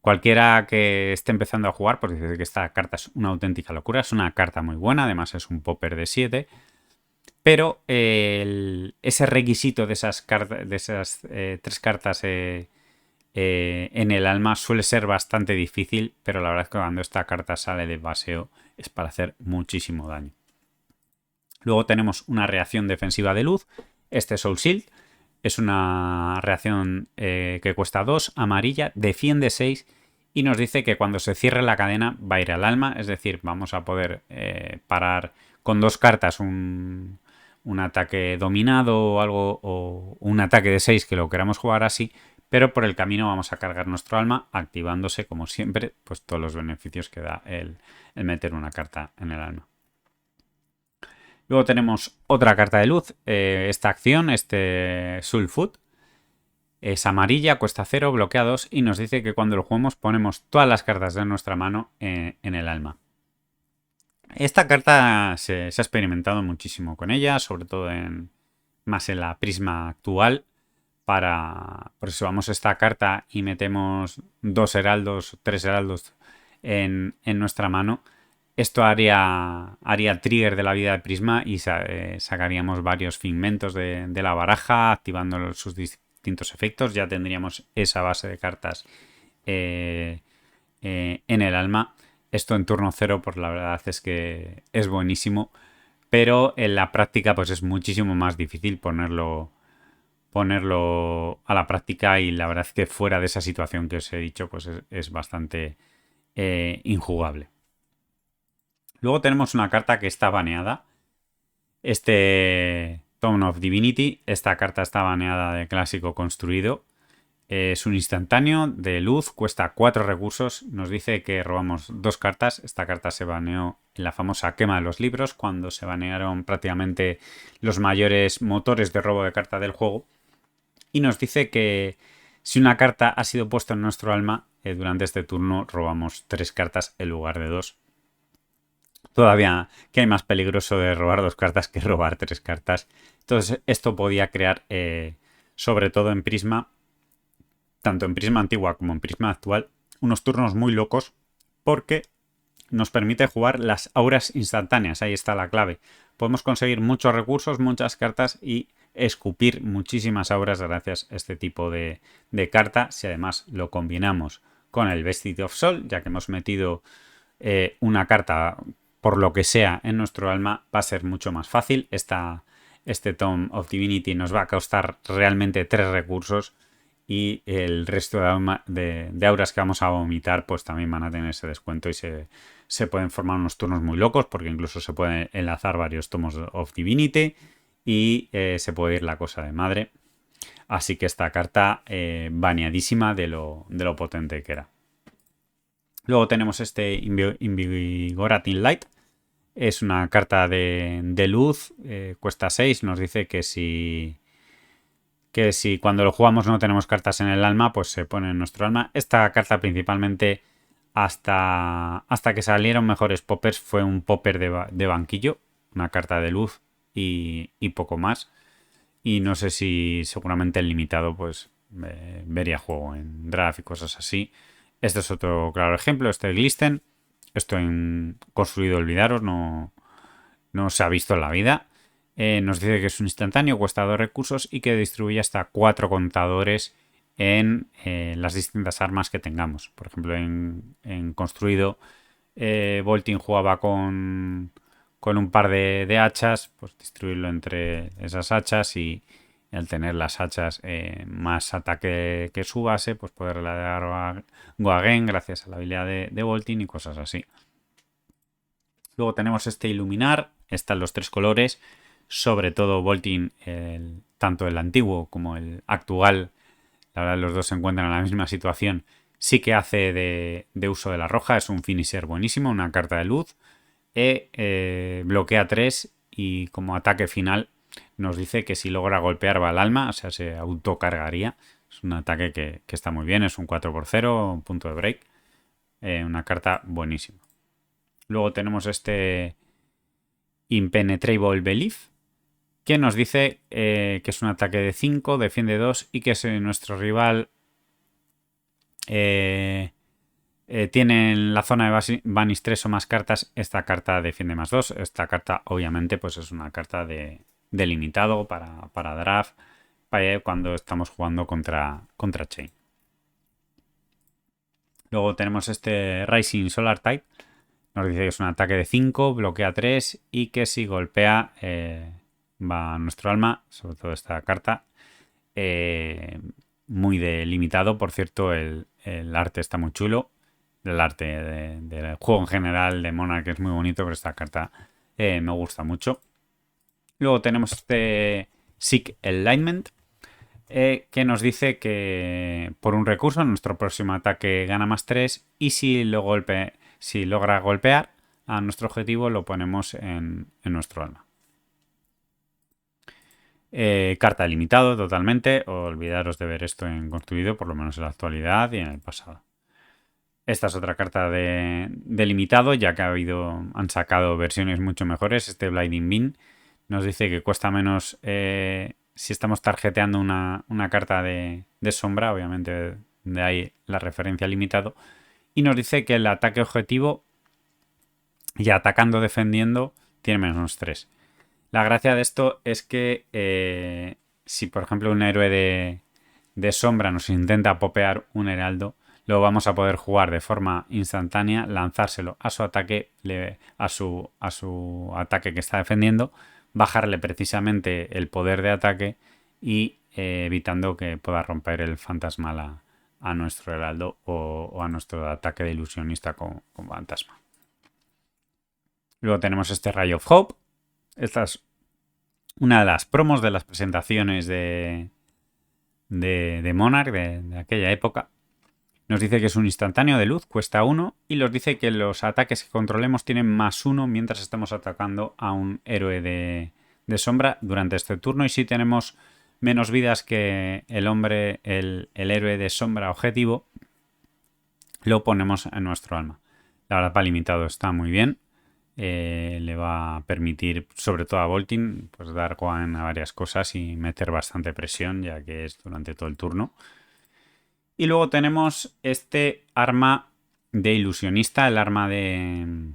Cualquiera que esté empezando a jugar, pues dice que esta carta es una auténtica locura. Es una carta muy buena, además es un popper de 7. Pero ese requisito de esas, tres cartas en el alma suele ser bastante difícil, pero la verdad es que cuando esta carta sale de baseo es para hacer muchísimo daño. Luego tenemos una reacción defensiva de luz. Este Soul Shield es una reacción que cuesta 2, amarilla, defiende 6 y nos dice que cuando se cierre la cadena va a ir al alma, es decir, vamos a poder parar con 2 cartas un ataque dominado o algo, o un ataque de 6 que lo queramos jugar así, pero por el camino vamos a cargar nuestro alma activándose como siempre pues todos los beneficios que da el meter una carta en el alma. Luego tenemos otra carta de luz, esta acción, este Soul Food. Es amarilla, cuesta 0, bloquea 2 y nos dice que cuando lo jugamos ponemos todas las cartas de nuestra mano en el alma. Esta carta se ha experimentado muchísimo con ella, sobre todo más en la Prisma actual. Por eso vamos a esta carta y metemos 2 heraldos, 3 heraldos en nuestra mano. Esto haría trigger de la vida de Prisma y sacaríamos varios figmentos de la baraja, activando sus distintos efectos. Ya tendríamos esa base de cartas en el alma. Esto en turno 0, pues la verdad es que es buenísimo. Pero en la práctica, pues es muchísimo más difícil ponerlo a la práctica. Y la verdad es que fuera de esa situación que os he dicho, pues es bastante injugable. Luego tenemos una carta que está baneada. Este Tome of Divinity. Esta carta está baneada de clásico construido. Es un instantáneo de luz, cuesta 4 recursos. Nos dice que robamos 2 cartas. Esta carta se baneó en la famosa quema de los libros, cuando se banearon prácticamente los mayores motores de robo de carta del juego. Y nos dice que si una carta ha sido puesta en nuestro alma, durante este turno robamos 3 cartas en lugar de 2. Todavía que hay más peligroso de robar 2 cartas que robar 3 cartas. Entonces esto podía crear, sobre todo en Prisma, tanto en Prisma antigua como en Prisma actual, unos turnos muy locos porque nos permite jugar las auras instantáneas. Ahí está la clave. Podemos conseguir muchos recursos, muchas cartas y escupir muchísimas auras gracias a este tipo de carta. Si además lo combinamos con el Vestige of Soul, ya que hemos metido una carta por lo que sea en nuestro alma, va a ser mucho más fácil. Este Tome of Divinity nos va a costar realmente 3 recursos y el resto de auras que vamos a vomitar pues también van a tener ese descuento y se pueden formar unos turnos muy locos, porque incluso se pueden enlazar varios tomos of Divinity y se puede ir la cosa de madre. Así que esta carta baneadísima de lo potente que era. Luego tenemos este Invigorating Light. Es una carta de luz, cuesta 6. Nos dice que si cuando lo jugamos no tenemos cartas en el alma, pues se pone en nuestro alma. Esta carta principalmente hasta que salieron mejores poppers fue un popper de banquillo, una carta de luz y poco más. Y no sé si seguramente el limitado pues vería juego en draft y cosas así. Este es otro claro ejemplo, este Glisten. Esto en Construido Olvidaros no se ha visto en la vida. Nos dice que es un instantáneo, cuesta 2 recursos y que distribuye hasta 4 contadores en las distintas armas que tengamos. Por ejemplo, en construido, Boltyn jugaba con un par de hachas, pues distribuirlo entre esas hachas y al tener las hachas más ataque que su base, pues poderle dar Go Again gracias a la habilidad de Boltyn y cosas así. Luego tenemos este iluminar, están los tres colores, sobre todo Boltyn, tanto el antiguo como el actual, la verdad los dos se encuentran en la misma situación, sí que hace de uso de la roja, es un finisher buenísimo, una carta de luz, bloquea 3 y como ataque final nos dice que si logra golpear va al alma, o sea, se autocargaría. Es un ataque que está muy bien, es un 4x0, un punto de break, una carta buenísima. Luego tenemos este Impenetrable Belief, que nos dice que es un ataque de 5, defiende 2 y que si nuestro rival tiene en la zona de Banish 3 o más cartas, esta carta defiende más 2. Esta carta obviamente pues es una carta de limitado para draft cuando estamos jugando contra Chain. Luego tenemos este Rising Solar Tide. Nos dice que es un ataque de 5, bloquea 3 y que si golpea va a nuestro alma, sobre todo esta carta. Muy delimitado, por cierto, el arte está muy chulo. El arte del juego en general de Monarch es muy bonito, pero esta carta me gusta mucho. Luego tenemos este Seek Alignment, que nos dice que por un recurso nuestro próximo ataque gana más 3 y si logra golpear a nuestro objetivo lo ponemos en nuestro alma. Carta limitado totalmente, olvidaros de ver esto en construido, por lo menos en la actualidad y en el pasado. Esta es otra carta de limitado, ya que han sacado versiones mucho mejores. Este Blinding Beam nos dice que cuesta menos si estamos tarjeteando una carta de sombra, obviamente de ahí la referencia limitado. Y nos dice que el ataque objetivo, ya atacando defendiendo, tiene menos 3. La gracia de esto es que si por ejemplo un héroe de sombra nos intenta popear un heraldo, lo vamos a poder jugar de forma instantánea, lanzárselo a su ataque, a su ataque que está defendiendo, bajarle precisamente el poder de ataque y evitando que pueda romper el fantasmal a nuestro heraldo o a nuestro ataque de ilusionista con fantasma. Luego tenemos este Ray of Hope. Esta es una de las promos de las presentaciones de Monarch de aquella época. Nos dice que es un instantáneo de luz, cuesta 1 y nos dice que los ataques que controlemos tienen más 1 mientras estamos atacando a un héroe de sombra durante este turno y si tenemos menos vidas que el héroe de sombra objetivo, lo ponemos en nuestro alma. La verdad, para limitado está muy bien. Le va a permitir, sobre todo a Boltyn, pues dar one a varias cosas y meter bastante presión, ya que es durante todo el turno. Y luego tenemos este arma de ilusionista, el arma de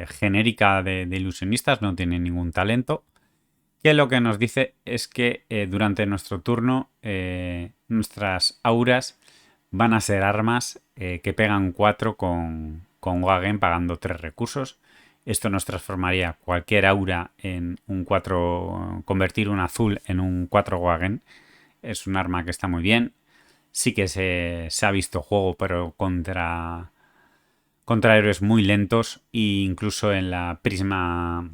genérica de ilusionistas, no tiene ningún talento, que lo que nos dice es que durante nuestro turno nuestras auras van a ser armas que pegan 4 con Wagen pagando 3 recursos. Esto nos transformaría cualquier aura en un 4, convertir un azul en un 4 Wagen. Es un arma que está muy bien. Sí que se ha visto juego, pero contra héroes muy lentos e incluso en la prisma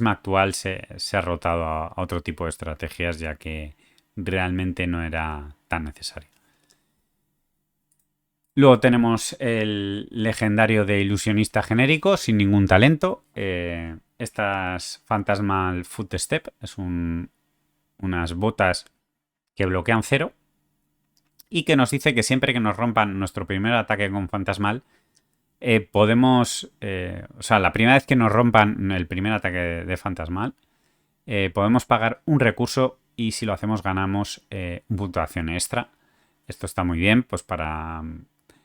actual se ha rotado a otro tipo de estrategias, ya que realmente no era tan necesario. Luego tenemos el legendario de ilusionista genérico sin ningún talento. Estas Phantasmal Footstep es unas botas que bloquean 0 y que nos dice que siempre que nos rompan nuestro primer ataque con Fantasmal podemos, o sea, la primera vez que nos rompan el primer ataque de Fantasmal podemos pagar un recurso y si lo hacemos ganamos puntuación extra. Esto está muy bien pues para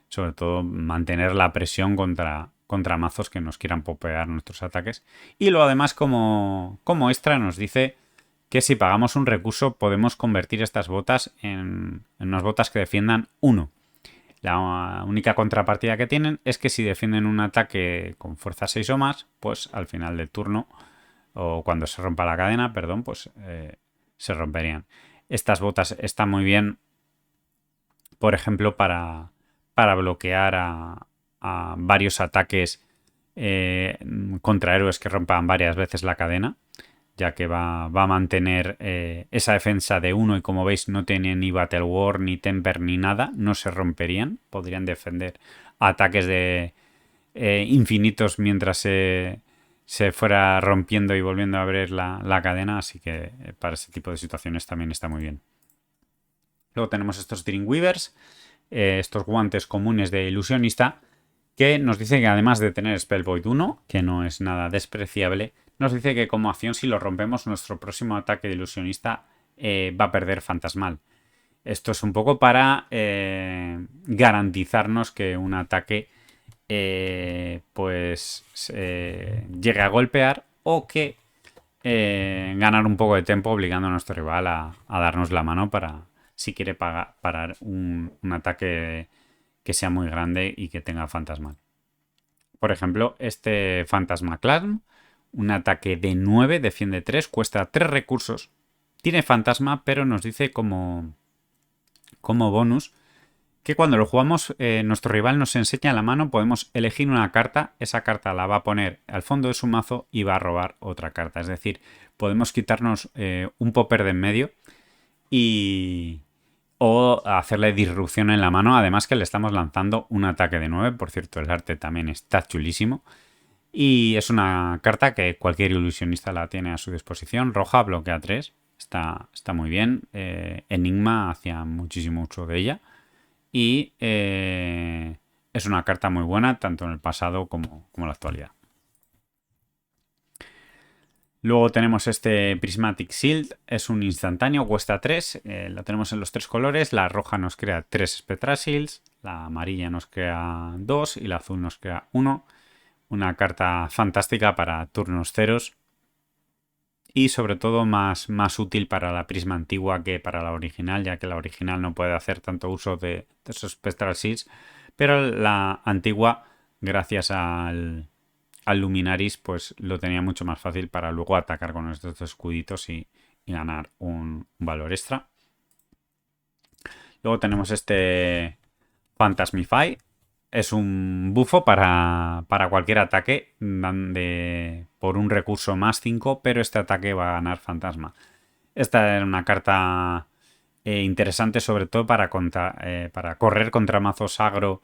sobre todo mantener la presión contra mazos que nos quieran popear nuestros ataques. Y luego además como extra nos dice que si pagamos un recurso podemos convertir estas botas en unas botas que defiendan 1. La única contrapartida que tienen es que si defienden un ataque con fuerza 6 o más, pues al final del turno, o cuando se rompa la cadena, perdón, pues se romperían. Estas botas están muy bien, por ejemplo, para bloquear a varios ataques contra héroes que rompan varias veces la cadena, ya que va a mantener esa defensa de 1 y como veis no tiene ni Battle War, ni Temper, ni nada, no se romperían, podrían defender ataques de infinitos mientras se fuera rompiendo y volviendo a abrir la cadena, así que para ese tipo de situaciones también está muy bien. Luego tenemos estos Dreamweavers, estos guantes comunes de ilusionista, que nos dice que además de tener Spell Void 1, que no es nada despreciable, nos dice que como acción si lo rompemos nuestro próximo ataque de ilusionista va a perder fantasmal. Esto es un poco para garantizarnos que un ataque pues llegue a golpear o que ganar un poco de tiempo obligando a nuestro rival a darnos la mano para si quiere parar un ataque que sea muy grande y que tenga fantasmal. Por ejemplo, este Fantasmaclasm, un ataque de 9, defiende 3, cuesta 3 recursos. Tiene fantasma, pero nos dice como bonus que cuando lo jugamos nuestro rival nos enseña la mano, podemos elegir una carta, esa carta la va a poner al fondo de su mazo y va a robar otra carta. Es decir, podemos quitarnos un popper de en medio o hacerle disrupción en la mano, además que le estamos lanzando un ataque de 9. Por cierto, el arte también está chulísimo. Y es una carta que cualquier ilusionista la tiene a su disposición. Roja, bloquea 3. Está muy bien. Enigma hacía muchísimo uso de ella. Y es una carta muy buena, tanto en el pasado como en la actualidad. Luego tenemos este Prismatic Shield, es un instantáneo, cuesta 3, lo tenemos en los 3 colores, la roja nos crea 3 Spectral Shields, la amarilla nos crea 2 y la azul nos crea 1. Una carta fantástica para turnos ceros y sobre todo más útil para la Prisma antigua que para la original, ya que la original no puede hacer tanto uso de esos Spectral Shields, pero la antigua, gracias al Luminaris, pues lo tenía mucho más fácil para luego atacar con estos escuditos y ganar un valor extra. Luego tenemos este Phantasmify. Es un bufo para cualquier ataque por un recurso más 5, pero este ataque va a ganar fantasma. Esta era una carta interesante sobre todo para correr contra mazos agro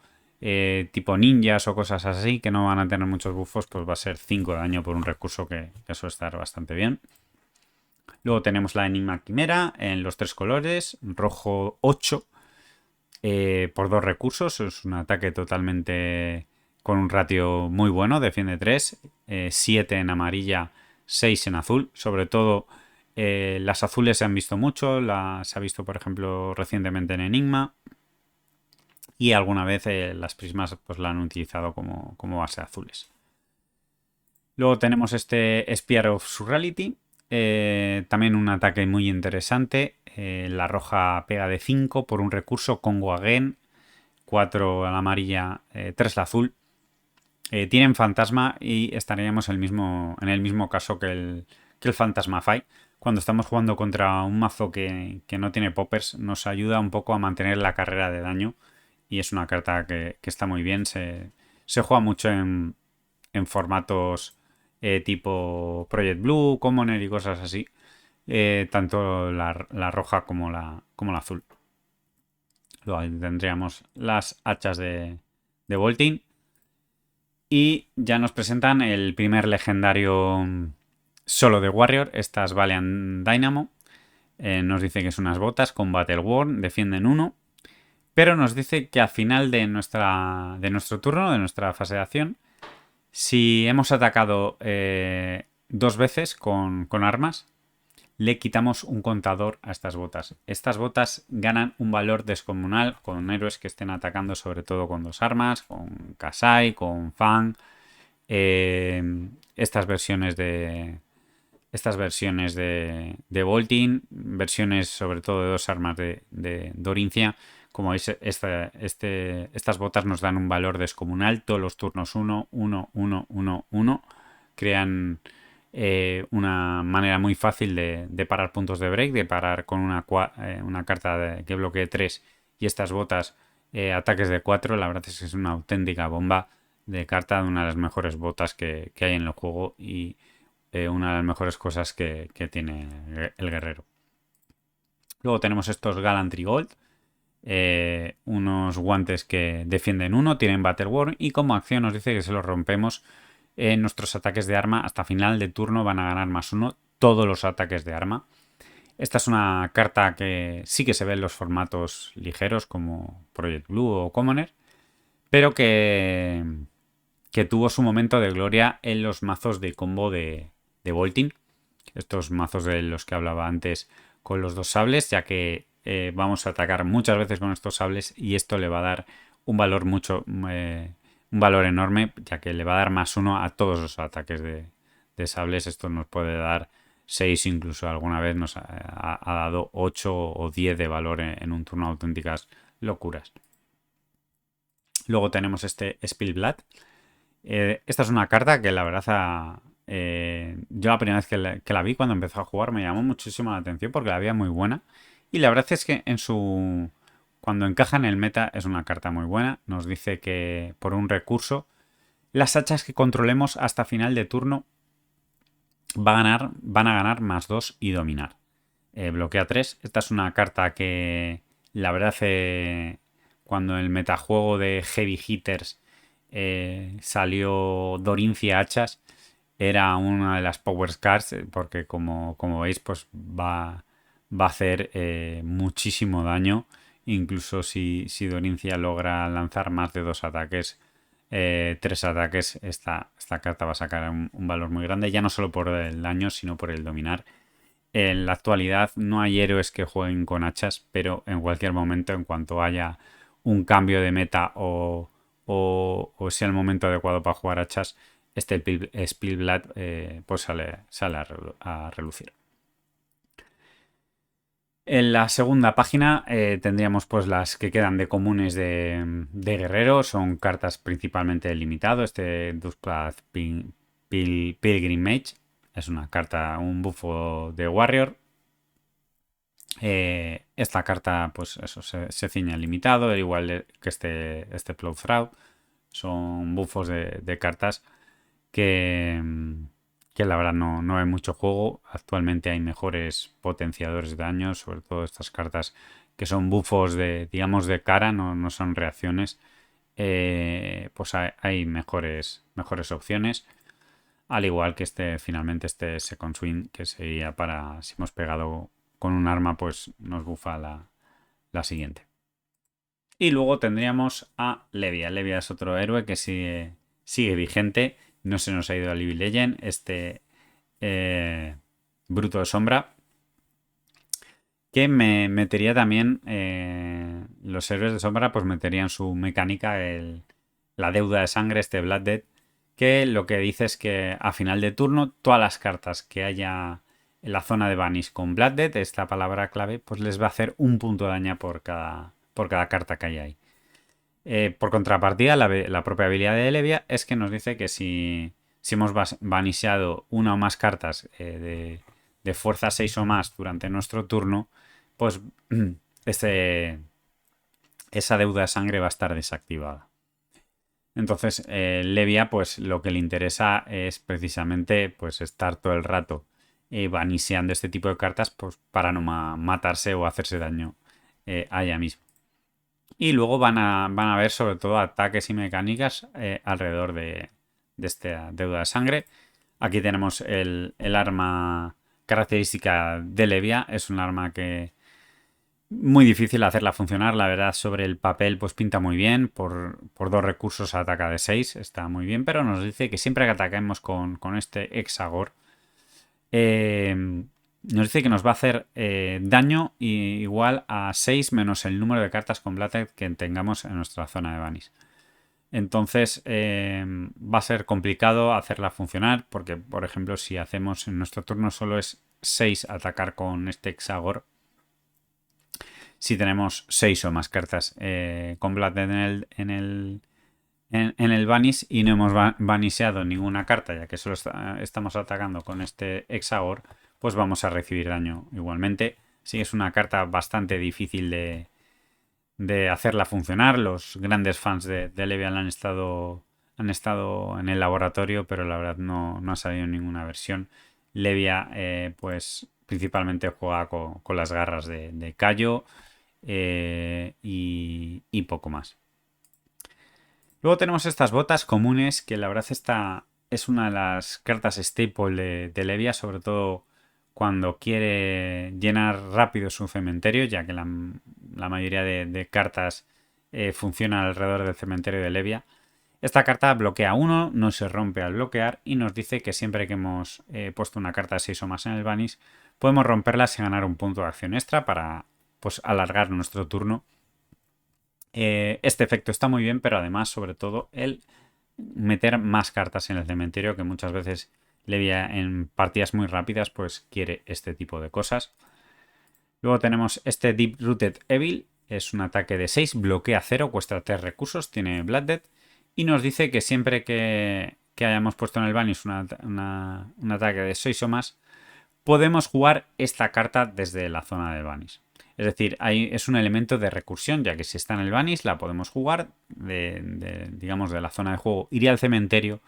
tipo ninjas o cosas así que no van a tener muchos buffos, pues va a ser 5 de daño por un recurso que suele estar bastante bien. Luego tenemos la Enigma Quimera en los 3 colores, rojo 8 por 2 recursos, es un ataque totalmente con un ratio muy bueno, defiende 3, 7 en amarilla, 6 en azul, sobre todo las azules se han visto mucho, se ha visto por ejemplo recientemente en Enigma. Y alguna vez las prismas pues la han utilizado como base azules. Luego tenemos este Spear of Surreality. También un ataque muy interesante. La roja pega de 5 por un recurso. Congo Again. 4 a la amarilla, 3 la azul. Tienen fantasma y estaríamos en el mismo caso que el Phantasmafy. Cuando estamos jugando contra un mazo que no tiene poppers, nos ayuda un poco a mantener la carrera de daño. Y es una carta que está muy bien. Se juega mucho en formatos tipo Project Blue, Commoner y cosas así. Tanto la roja como la azul. Luego ahí tendríamos las hachas de Bolting. Y ya nos presentan el primer legendario solo de Warrior. Estas Valiant Dynamo. Nos dice que son unas botas con Battle Worn. Defienden 1. Pero nos dice que al final de nuestro turno, de nuestra fase de acción, si hemos atacado 2 veces con armas, le quitamos un contador a estas botas. Estas botas ganan un valor descomunal con héroes que estén atacando sobre todo con 2 armas, con Kasai, con Fang. Estas versiones de estas versiones de Bolting, versiones sobre todo de dos armas de Dorinthia. Como veis, estas botas nos dan un valor descomunal. Todos los turnos 1, 1, 1, 1, 1. Crean una manera muy fácil de parar puntos de break, de parar con una carta que bloquee 3 y estas botas ataques de 4. La verdad es que es una auténtica bomba de carta, de una de las mejores botas que hay en el juego y una de las mejores cosas que tiene el guerrero. Luego tenemos estos Gallantry Gold, unos guantes que defienden 1, tienen Battle War y como acción nos dice que se los rompemos en nuestros ataques de arma. Hasta final de turno van a ganar +1 todos los ataques de arma. Esta es una carta que sí que se ve en los formatos ligeros como Project Blue o Commoner, pero que tuvo su momento de gloria en los mazos de combo de Bolting. Estos mazos de los que hablaba antes con los dos sables, ya que vamos a atacar muchas veces con estos sables y esto le va a dar un valor un valor enorme, ya que le va a dar +1 a todos los ataques de sables. Esto nos puede dar 6, incluso alguna vez nos ha dado 8 o 10 de valor en un turno, auténticas locuras. Luego tenemos este Spillblad. Esta es una carta que la verdad yo la primera vez que la vi cuando empezó a jugar me llamó muchísimo la atención porque la veía muy buena. Y la verdad es que cuando encaja en el meta es una carta muy buena. Nos dice que por un recurso las hachas que controlemos hasta final de turno van a ganar +2 y dominar. Bloquea 3. Esta es una carta que la verdad cuando el metajuego de Heavy Hitters salió Dorinthia Hachas, era una de las Power Cards porque como veis pues va a hacer muchísimo daño. Incluso si Dorinthia logra lanzar más de 2 ataques, 3 ataques, esta carta va a sacar un valor muy grande, ya no solo por el daño sino por el dominar. En la actualidad no hay héroes que jueguen con hachas, pero en cualquier momento, en cuanto haya un cambio de meta o sea el momento adecuado para jugar hachas, este Spillblad pues sale a relucir. En la segunda página tendríamos pues las que quedan de comunes de guerrero. Son cartas principalmente limitado. Este Duskpath Pilgrim Mage es una carta, un bufo de Warrior. Esta carta pues eso se ciñe al limitado, igual que este Plowthraw. Son bufos de cartas que la verdad no hay mucho juego. Actualmente hay mejores potenciadores de daño, sobre todo estas cartas que son bufos digamos, de cara, no son reacciones. Pues hay mejores opciones. Al igual que finalmente este Second Swing, que sería para si hemos pegado con un arma, pues nos bufa la siguiente. Y luego tendríamos a Levia. Levia es otro héroe que sigue vigente. No se nos ha ido a League Legend. Este Bruto de Sombra. Que me metería también. Los héroes de sombra, pues meterían su mecánica, la deuda de sangre, este Blood Debt. Que lo que dice es que a final de turno, todas las cartas que haya en la zona de Vanish con Blood Debt, esta palabra clave, pues les va a hacer un punto de daño por cada carta que hay ahí. Por contrapartida, la propia habilidad de Levia es que nos dice que si hemos banisheado una o más cartas de fuerza 6 o más durante nuestro turno, pues esa deuda de sangre va a estar desactivada. Entonces, Levia, pues lo que le interesa es precisamente pues estar todo el rato banisheando este tipo de cartas pues, para no matarse o hacerse daño a ella misma. Y luego van a ver sobre todo ataques y mecánicas alrededor de esta deuda de sangre. Aquí tenemos el arma característica de Levia. Es un arma que muy difícil hacerla funcionar. La verdad, sobre el papel pues pinta muy bien. Por 2 recursos ataca de 6. Está muy bien. Pero nos dice que siempre que ataquemos con este Hexagor, nos dice que nos va a hacer daño igual a 6 menos el número de cartas con Blatter que tengamos en nuestra zona de Vanish. Entonces va a ser complicado hacerla funcionar porque, por ejemplo, si hacemos en nuestro turno solo es 6 atacar con este Exagor, si tenemos 6 o más cartas con Blood en el Vanish y no hemos vaniseado ninguna carta, ya que solo estamos atacando con este Exagor, pues vamos a recibir daño igualmente. Sí, es una carta bastante difícil de hacerla funcionar. Los grandes fans de Levian han estado en el laboratorio, pero la verdad no ha salido ninguna versión. Levia, pues principalmente juega con las garras de Kayo y poco más. Luego tenemos estas botas comunes, que la verdad es una de las cartas staple de Levia, sobre todo cuando quiere llenar rápido su cementerio, ya que la mayoría de cartas funciona alrededor del cementerio de Levia. Esta carta bloquea 1, no se rompe al bloquear y nos dice que siempre que hemos puesto una carta de 6 o más en el Vanish, podemos romperla sin ganar un punto de acción extra para pues, alargar nuestro turno. Este efecto está muy bien, pero además, sobre todo, el meter más cartas en el cementerio, que muchas veces Levia en partidas muy rápidas pues quiere este tipo de cosas. Luego tenemos este Deep Rooted Evil, es un ataque de 6, bloquea 0, cuesta 3 recursos, tiene Blood Debt y nos dice que siempre que hayamos puesto en el Vanish un ataque de 6 o más, podemos jugar esta carta desde la zona del Vanish. Es decir, ahí es un elemento de recursión, ya que si está en el Vanish la podemos jugar digamos, de la zona de juego, iría al cementerio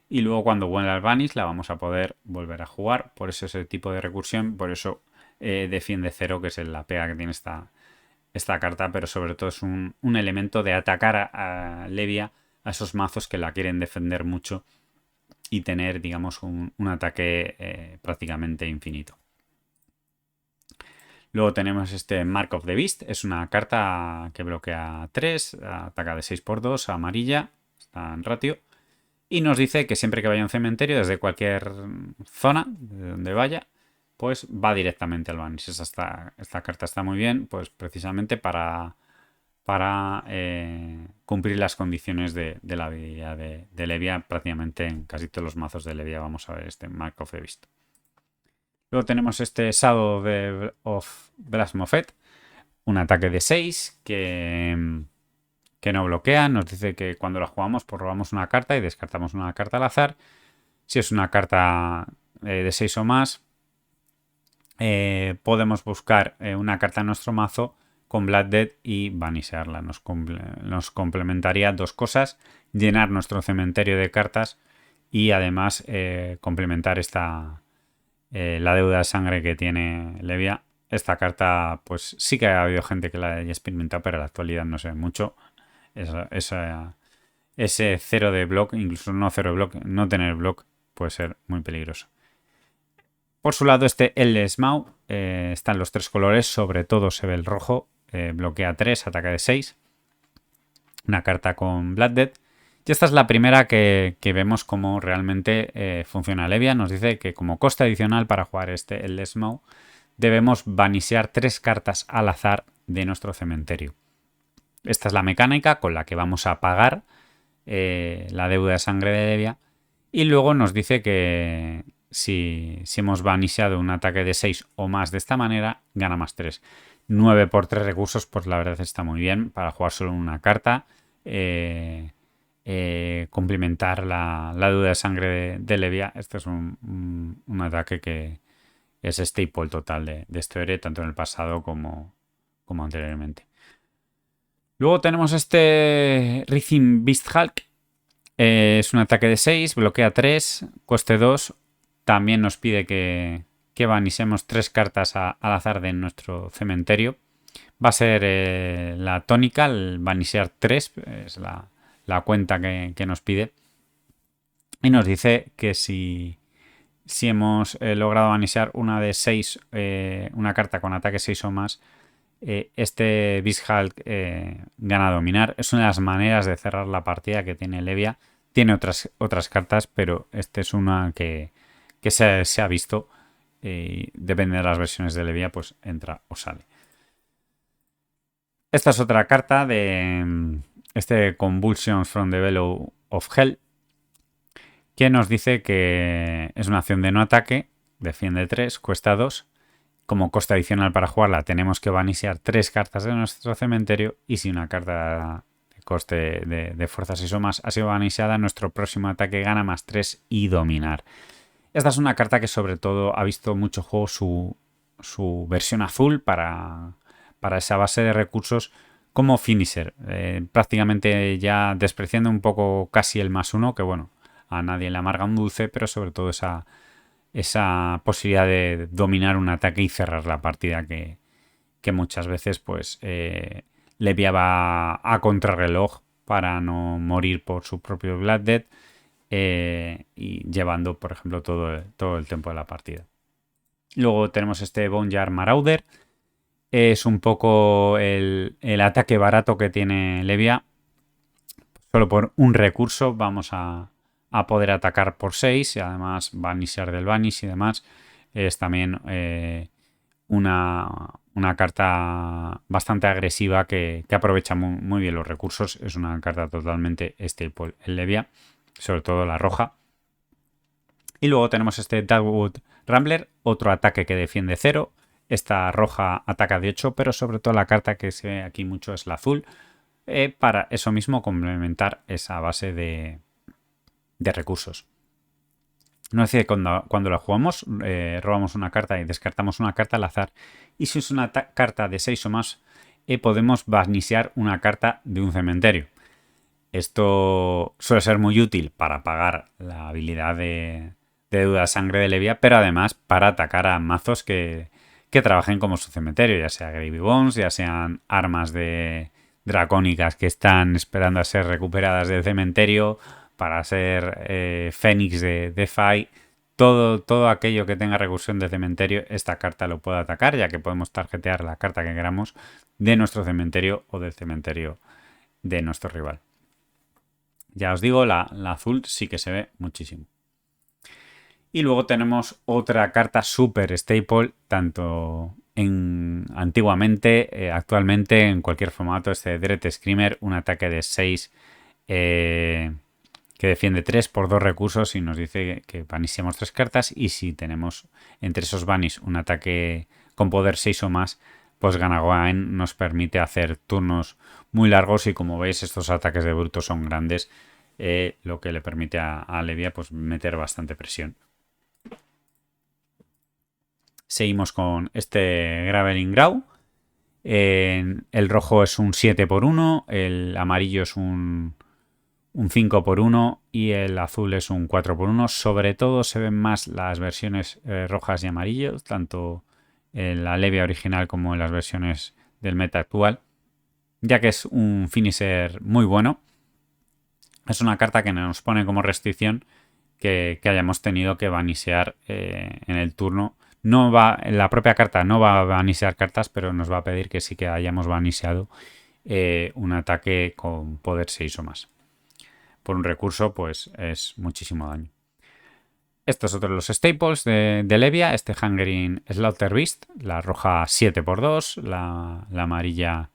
y luego cuando vuelva al Vanish la vamos a poder volver a jugar. Por eso es el tipo de recursión, por eso defiende 0, que es la pega que tiene esta carta, pero sobre todo es un elemento de atacar a Levia, a esos mazos que la quieren defender mucho y tener, digamos, un ataque prácticamente infinito. Luego tenemos este Mark of the Beast, es una carta que bloquea 3, ataca de 6×2, amarilla, está en ratio, y nos dice que siempre que vaya a un cementerio, desde cualquier zona, de donde vaya, pues va directamente al Vanish. Esta carta está muy bien, pues precisamente para cumplir las condiciones de la habilidad de Levia. Prácticamente en casi todos los mazos de Levia vamos a ver este Mark of the Beast. Luego tenemos este Shadow of Blasmophet, un ataque de 6 que no bloquea. Nos dice que cuando la jugamos pues robamos una carta y descartamos una carta al azar. Si es una carta de 6 o más, podemos buscar una carta en nuestro mazo con Blood Dead y vanishearla. Nos complementaría dos cosas: llenar nuestro cementerio de cartas y además complementar la deuda de sangre que tiene Levia. Esta carta, pues sí que ha habido gente que la haya experimentado, pero en la actualidad no se ve mucho. Ese 0 de block, incluso no 0 de block, no tener block puede ser muy peligroso. Por su lado, este Endless Maw, están los 3 colores, sobre todo se ve el rojo, bloquea 3, ataca de 6. Una carta con Blood Dead. Y esta es la primera que vemos cómo realmente funciona Levia. Nos dice que como coste adicional para jugar este Endless Maw, debemos vanishear 3 cartas al azar de nuestro cementerio. Esta es la mecánica con la que vamos a pagar la deuda de sangre de Levia. Y luego nos dice que si hemos vanisheado un ataque de 6 o más de esta manera, gana más 3. 9 por 3 recursos, pues la verdad está muy bien para jugar solo una carta. Complementar la deuda de sangre de Levia. Este es un ataque que es staple total de este héroe, tanto en el pasado como anteriormente. Luego tenemos este Rhythm Beast Hulk. Es un ataque de 6, bloquea 3, coste 2. También nos pide que vanisemos 3 cartas al azar de nuestro cementerio. Va a ser la tónica, el vanisear 3, es la cuenta que nos pide. Y nos dice que si hemos logrado vanisear una de 6, una carta con ataque 6 o más, este Beast Hulk gana a dominar. Es una de las maneras de cerrar la partida que tiene Levia. Tiene otras cartas, pero esta es una que se ha visto. Depende de las versiones de Levia, pues entra o sale. Esta es otra carta de este Convulsions from the Bellow of Hell, que nos dice que es una acción de no ataque, defiende 3, cuesta 2. Como coste adicional para jugarla tenemos que vanisear 3 cartas de nuestro cementerio, y si una carta de coste de fuerza 6 o más ha sido vaniseada, nuestro próximo ataque gana +3 y dominar. Esta es una carta que sobre todo ha visto mucho juego su versión azul para esa base de recursos como finisher, prácticamente ya despreciando un poco casi el +1, que bueno, a nadie le amarga un dulce, pero sobre todo esa posibilidad de dominar un ataque y cerrar la partida que muchas veces pues le viaba a contrarreloj para no morir por su propio Blood Death, y llevando, por ejemplo, todo el tiempo de la partida. Luego tenemos este Boneyard Marauder. Es un poco el ataque barato que tiene Levia. Solo por un recurso vamos a poder atacar por 6 y además vanisear del vanish y demás. Es también una carta bastante agresiva que aprovecha muy bien los recursos. Es una carta totalmente staple en Levia, sobre todo la roja. Y luego tenemos este Dagwood Rambler, otro ataque que defiende 0. Esta roja ataca de 8, pero sobre todo la carta que se ve aquí mucho es la azul, para eso mismo complementar esa base de recursos. No es decir, cuando la jugamos, robamos una carta y descartamos una carta al azar. Y si es una carta de 6 o más, podemos vanisear una carta de un cementerio. Esto suele ser muy útil para pagar la habilidad de deuda de sangre de Levia, pero además para atacar a mazos que trabajen como su cementerio, ya sea Gravy Bones, ya sean armas de dracónicas que están esperando a ser recuperadas del cementerio, para ser Fénix de Fai. Todo aquello que tenga recursión de cementerio, esta carta lo puede atacar, ya que podemos tarjetear la carta que queramos de nuestro cementerio o del cementerio de nuestro rival. Ya os digo, la azul sí que se ve muchísimo. Y luego tenemos otra carta super staple, tanto antiguamente, actualmente, en cualquier formato, este Dread Screamer, un ataque de 6 que defiende 3 por 2 recursos y nos dice que banishemos 3 cartas, y si tenemos entre esos banish un ataque con poder 6 o más, pues Ganagoain nos permite hacer turnos muy largos, y como veis estos ataques de bruto son grandes, lo que le permite a Levia pues meter bastante presión. Seguimos con este Graveling Grau. El rojo es un 7x1, el amarillo es un 5x1 y el azul es un 4x1. Sobre todo se ven más las versiones rojas y amarillos, tanto en la Levia original como en las versiones del meta actual, ya que es un finisher muy bueno. Es una carta que nos pone como restricción que hayamos tenido que vanisear en el turno. La propia carta no va a vanisear cartas, pero nos va a pedir que sí que hayamos vaniseado un ataque con poder 6 o más. Por un recurso, pues es muchísimo daño. Estos son los staples de Levia. Este Hungering Slaughter Beast, la roja 7x2, la amarilla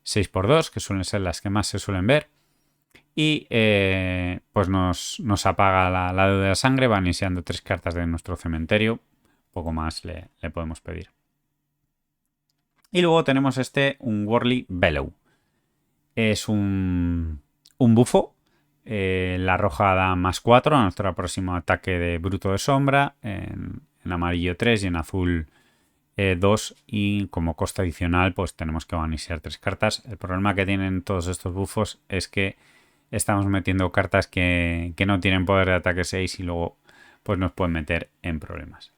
6x2, que suelen ser las que más se suelen ver. Y pues nos apaga la deuda de sangre, vaniseando 3 cartas de nuestro cementerio. Poco más le podemos pedir. Y luego tenemos un Worldly Bellow. Es un bufo. La roja da +4 a nuestro próximo ataque de bruto de sombra. En amarillo 3 y en azul 2. Y como coste adicional, pues tenemos que vanisear 3 cartas. El problema que tienen todos estos bufos es que estamos metiendo cartas que no tienen poder de ataque 6 y luego pues nos pueden meter en problemas.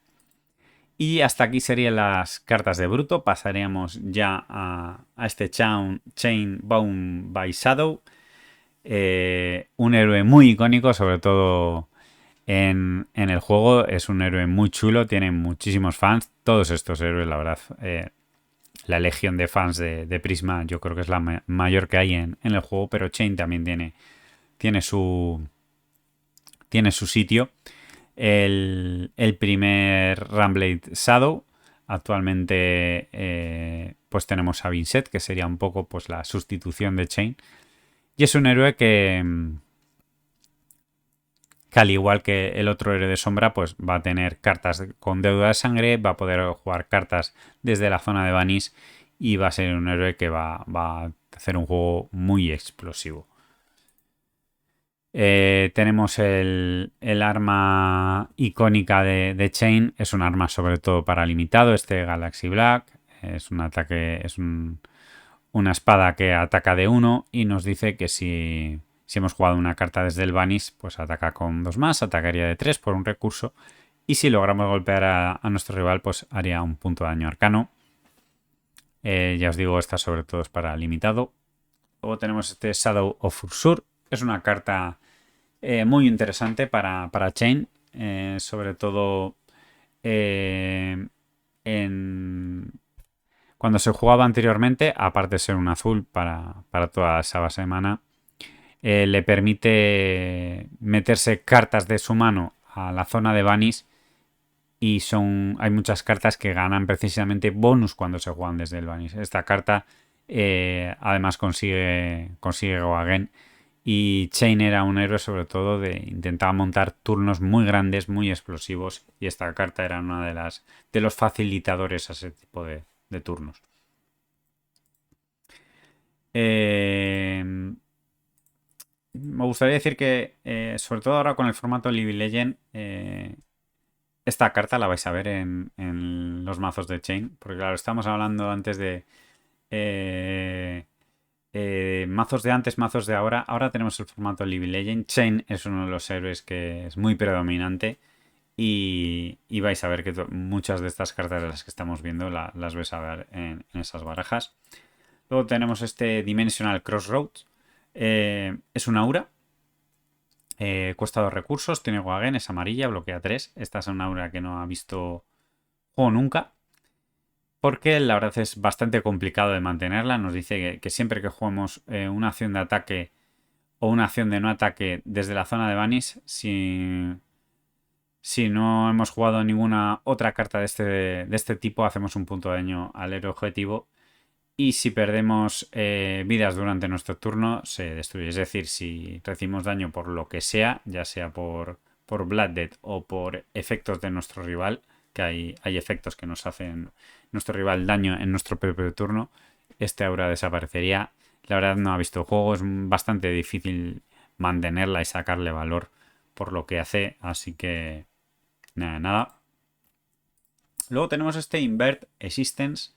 Y hasta aquí serían las cartas de bruto. Pasaríamos ya a este Chain Bound by Shadow. Un héroe muy icónico, sobre todo en el juego. Es un héroe muy chulo, tiene muchísimos fans. Todos estos héroes, la verdad, la legión de fans de Prisma yo creo que es la mayor que hay en el juego, pero Chain también tiene su sitio. El primer Ramblade Shadow. Actualmente pues tenemos a Vincent, que sería un poco pues la sustitución de Chain, Y es un héroe que al igual que el otro héroe de sombra, pues va a tener cartas con deuda de sangre, va a poder jugar cartas desde la zona de Vanish y va a ser un héroe que va a hacer un juego muy explosivo. Tenemos el arma icónica de Chain, es un arma sobre todo para limitado, este Galaxy Black, es un ataque, una espada que ataca de 1 y nos dice que si hemos jugado una carta desde el Vanish, pues ataca con 2 más, atacaría de 3 por un recurso. Y si logramos golpear a nuestro rival, pues haría un punto de daño arcano. Ya os digo, esta sobre todo es para limitado. Luego tenemos este Shadow of Ursur. Es una carta muy interesante para Chain. Sobre todo cuando se jugaba anteriormente, aparte de ser un azul para toda esa base de mana, le permite meterse cartas de su mano a la zona de Vanish y hay muchas cartas que ganan precisamente bonus cuando se juegan desde el Vanish. Esta carta además consigue Go Again y Chain era un héroe sobre todo intentaba montar turnos muy grandes, muy explosivos y esta carta era una de los facilitadores a ese tipo de turnos. Me gustaría decir que, sobre todo ahora con el formato League Legend, esta carta la vais a ver en los mazos de Chain. Porque claro, estamos hablando antes de mazos de antes, mazos de ahora. Ahora tenemos el formato League Legend. Chain es uno de los héroes que es muy predominante. Y vais a ver que muchas de estas cartas de las que estamos viendo las vais a ver en esas barajas. Luego tenemos este Dimensional Crossroads. Es una aura. Cuesta 2 recursos. Tiene Wagen, es amarilla, bloquea 3. Esta es una aura que no ha visto juego nunca. Porque la verdad es bastante complicado de mantenerla. Nos dice que siempre que juguemos una acción de ataque o una acción de no ataque desde la zona de Vanish, si no hemos jugado ninguna otra carta de este tipo, hacemos un punto de daño al héroe objetivo. Y si perdemos vidas durante nuestro turno, se destruye. Es decir, si recibimos daño por lo que sea, ya sea por Blood Death o por efectos de nuestro rival, que hay efectos que nos hacen nuestro rival daño en nuestro propio turno, este aura desaparecería. La verdad no ha visto juego, es bastante difícil mantenerla y sacarle valor por lo que hace, así que nada. Luego tenemos este Invert Existence.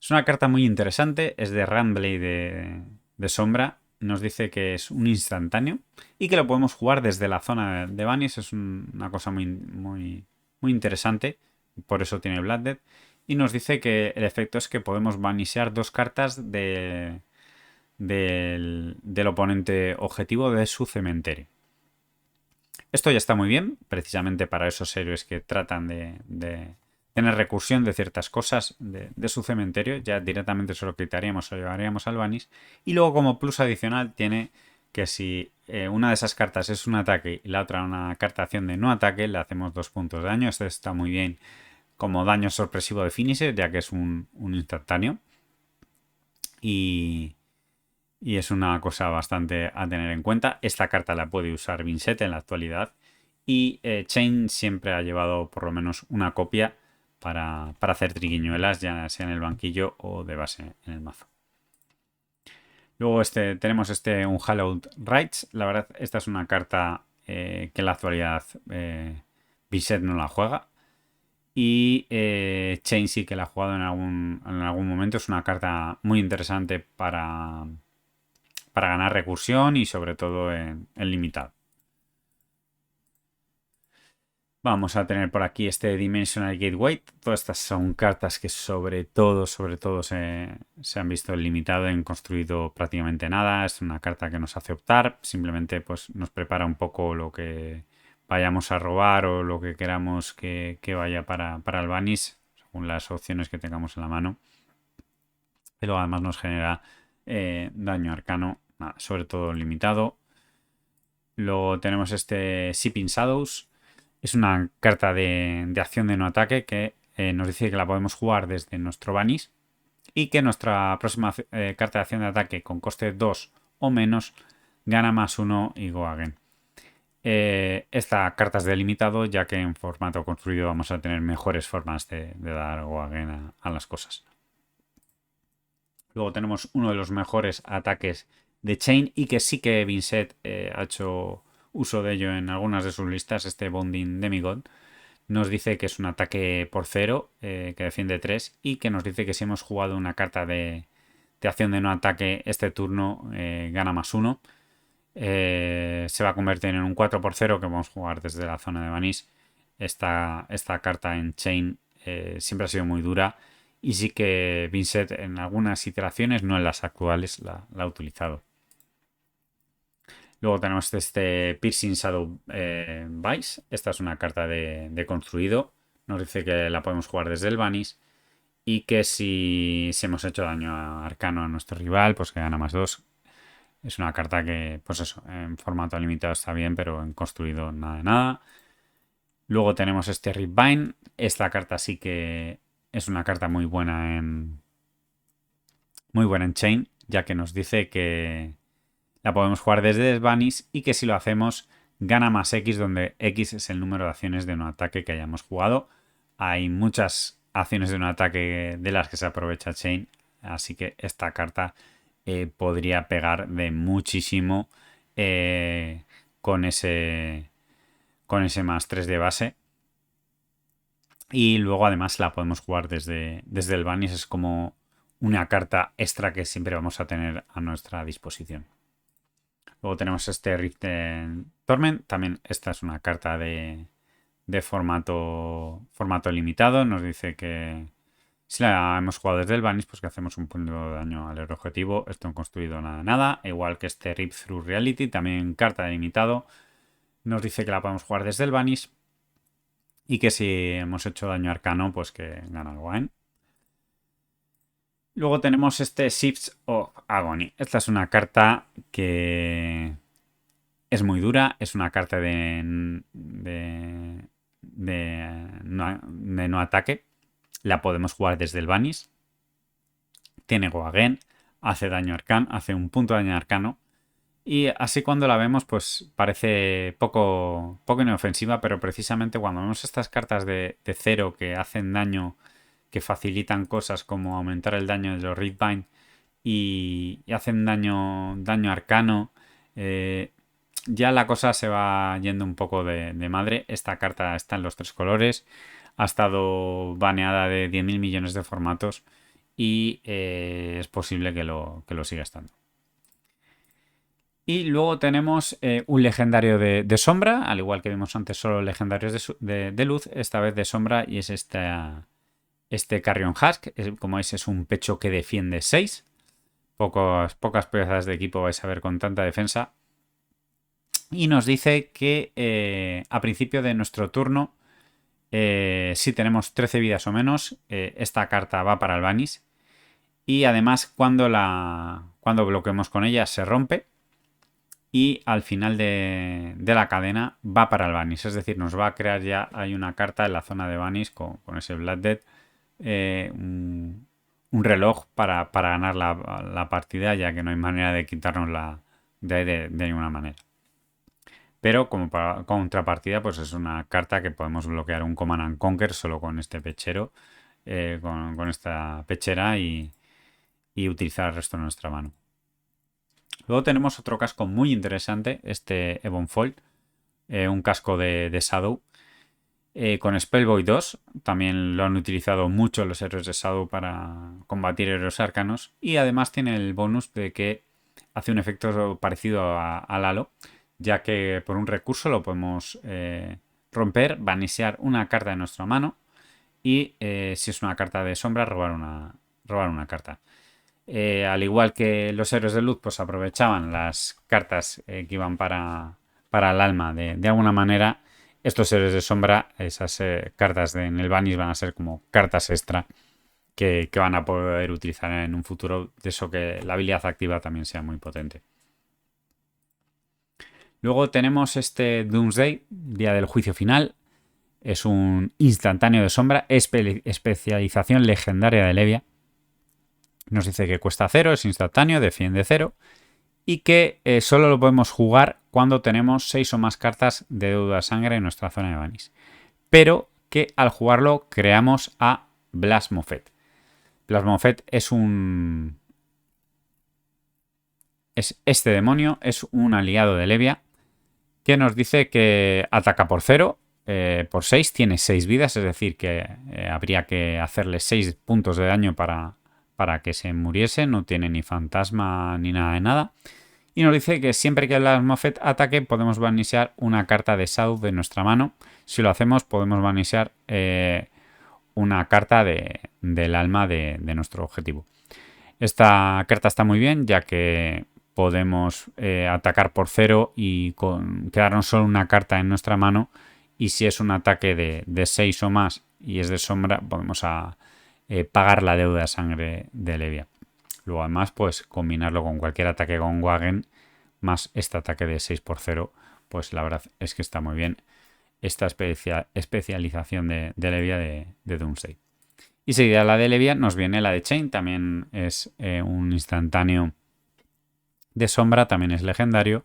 Es una carta muy interesante, es de Ramblade de sombra. Nos dice que es un instantáneo y que lo podemos jugar desde la zona de Vanish. Es una cosa muy, muy, muy interesante, por eso tiene Blood Death. Y nos dice que el efecto es que podemos vanishear 2 cartas del oponente objetivo de su cementerio. Esto ya está muy bien, precisamente para esos héroes que tratan de tener recursión de ciertas cosas de su cementerio. Ya directamente se lo quitaríamos o llevaríamos al Vanish. Y luego como plus adicional tiene que si una de esas cartas es un ataque y la otra una carta de acción de no ataque, le hacemos 2 puntos de daño. Esto está muy bien como daño sorpresivo de finisher, ya que es un instantáneo. Y es una cosa bastante a tener en cuenta. Esta carta la puede usar Vincent en la actualidad. Y Chain siempre ha llevado por lo menos una copia para hacer triquiñuelas, ya sea en el banquillo o de base en el mazo. Luego tenemos Unhallowed Rites. La verdad, esta es una carta que en la actualidad Vincent no la juega. Y Chain sí que la ha jugado en algún momento. Es una carta muy interesante para ganar recursión y sobre todo en limitado. Vamos a tener por aquí este Dimensional Gateway. Todas estas son cartas que sobre todo se han visto en limitado, han construido prácticamente nada. Es una carta que nos hace optar. Simplemente pues nos prepara un poco lo que vayamos a robar o lo que queramos que vaya para el Vanish, según las opciones que tengamos en la mano. Pero además nos genera daño arcano, sobre todo limitado. Luego tenemos este Sipping Shadows. Es una carta de acción de no ataque que nos dice que la podemos jugar desde nuestro Vanish y que nuestra próxima carta de acción de ataque con coste 2 o menos, gana +1 y go again. Esta carta es delimitado, ya que en formato construido vamos a tener mejores formas de dar go again a las cosas. Luego tenemos uno de los mejores ataques de Chain y que sí que Vinset ha hecho uso de ello en algunas de sus listas, este Bonding Demigod. Nos dice que es un ataque por 0, que defiende 3 y que nos dice que si hemos jugado una carta de acción de no ataque este turno, gana +1. Se va a convertir en un 4 por 0 que vamos a jugar desde la zona de Vanish. Esta carta en Chain siempre ha sido muy dura y sí que Vinset en algunas iteraciones, no en las actuales, la ha utilizado. Luego tenemos este Piercing Shadow Vice. Esta es una carta de construido. Nos dice que la podemos jugar desde el Vanish y que si hemos hecho daño arcano a nuestro rival, pues que gana +2. Es una carta que, pues eso, en formato limitado está bien, pero en construido nada de nada. Luego tenemos este Ripbind. Esta carta sí que es una carta muy buena en Chain, ya que nos dice que la podemos jugar desde Vanish y que si lo hacemos gana +X, donde X es el número de acciones de un ataque que hayamos jugado. Hay muchas acciones de un ataque de las que se aprovecha Chain, así que esta carta podría pegar de muchísimo con ese +3 de base. Y luego además la podemos jugar desde el Vanish. Es como una carta extra que siempre vamos a tener a nuestra disposición. Luego tenemos este Rift Torment. También esta es una carta de formato limitado. Nos dice que si la hemos jugado desde el Vanish, pues que hacemos un punto de daño al héroe objetivo. Esto en construido nada. Igual que este Rip Through Reality, también carta de limitado. Nos dice que la podemos jugar desde el Vanish y que si hemos hecho daño arcano, pues que gana el Wine. Luego tenemos este Shifts of Agony. Esta es una carta que es muy dura. Es una carta de no ataque. La podemos jugar desde el Vanish. Tiene Go Again. Hace daño arcano. Hace un punto de daño arcano. Y así cuando la vemos, pues parece poco inofensiva, pero precisamente cuando vemos estas cartas de 0 que hacen daño, que facilitan cosas como aumentar el daño de los Ripbind y hacen daño arcano, ya la cosa se va yendo un poco de madre. Esta carta está en los 3 colores, ha estado baneada de 10.000 millones de formatos y es posible que lo siga estando. Y luego tenemos un legendario de sombra, al igual que vimos antes solo legendarios de luz, esta vez de sombra, y es este Carrion Husk. Como veis, es un pecho que defiende 6. Pocas piezas de equipo vais a ver con tanta defensa. Y nos dice que a principio de nuestro turno, si tenemos 13 vidas o menos, esta carta va para el Vanish. Y además, cuando bloqueemos con ella, se rompe. Y al final de la cadena va para el Vanish. Es decir, nos va a crear ya, hay una carta en la zona de Vanish con ese Blood Dead, un reloj para ganar la partida, ya que no hay manera de quitarnos de ninguna manera. Pero como contrapartida, pues es una carta que podemos bloquear un Command and Conquer solo con este pechero, con esta pechera y utilizar el resto de nuestra mano. Luego tenemos otro casco muy interesante, este Ebonfold, un casco de Shadow con Spellboy 2. También lo han utilizado mucho los héroes de Shadow para combatir héroes arcanos. Y además tiene el bonus de que hace un efecto parecido al halo, ya que por un recurso lo podemos romper, vanishear una carta de nuestra mano y si es una carta de sombra, robar una carta. Al igual que los héroes de luz, pues aprovechaban las cartas que iban para el alma de alguna manera. Estos héroes de sombra, esas cartas en el Vanish van a ser como cartas extra que van a poder utilizar en un futuro, de eso que la habilidad activa también sea muy potente. Luego tenemos este Doomsday, Día del Juicio Final. Es un instantáneo de sombra, especialización legendaria de Levia. Nos dice que cuesta 0, es instantáneo, defiende 0 y que solo lo podemos jugar cuando tenemos 6 o más cartas de deuda de sangre en nuestra zona de banis. Pero que al jugarlo creamos a Blasmophet. Blasmophet es un... Este demonio es un aliado de Levia que nos dice que ataca por 0, por 6, tiene 6 vidas, es decir, que habría que hacerle 6 puntos de daño para que se muriese, no tiene ni fantasma ni nada de nada. Y nos dice que siempre que el Blasmophet ataque podemos banishear una carta de Shadow de nuestra mano. Si lo hacemos podemos banishear una carta del alma de nuestro objetivo. Esta carta está muy bien ya que podemos atacar por 0 y quedarnos solo una carta en nuestra mano, y si es un ataque de 6 o más y es de sombra podemos pagar la deuda de sangre de Levia. Luego además pues combinarlo con cualquier ataque con Wagen más este ataque de 6 por 0, pues la verdad es que está muy bien esta especialización de Levia de Doomsday. Y seguida la de Levia nos viene la de Chain, también es un instantáneo de sombra, también es legendario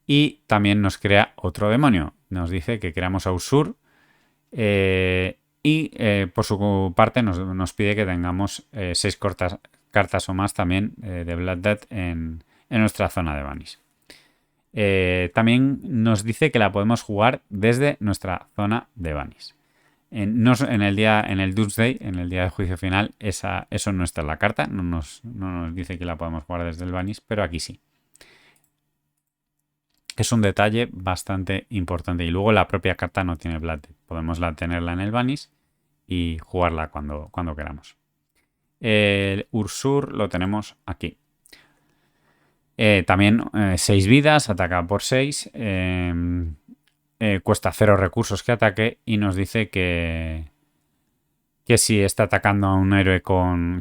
y también nos crea otro demonio. Nos dice que creamos a Usur y por su parte nos pide que tengamos 6 cartas o más también de Blood Death en nuestra zona de Vanish. También nos dice que la podemos jugar desde nuestra zona de Vanish. En el Doomsday, en el día de juicio final, eso no está en la carta, no nos dice que la podemos jugar desde el Vanish, pero aquí sí. Es un detalle bastante importante. Y luego la propia carta no tiene Blood Death. Podemos tenerla en el Vanish y jugarla cuando queramos. El Ursur lo tenemos aquí. También 6 vidas, ataca por 6. Cuesta 0 recursos que ataque y nos dice que si está atacando a un héroe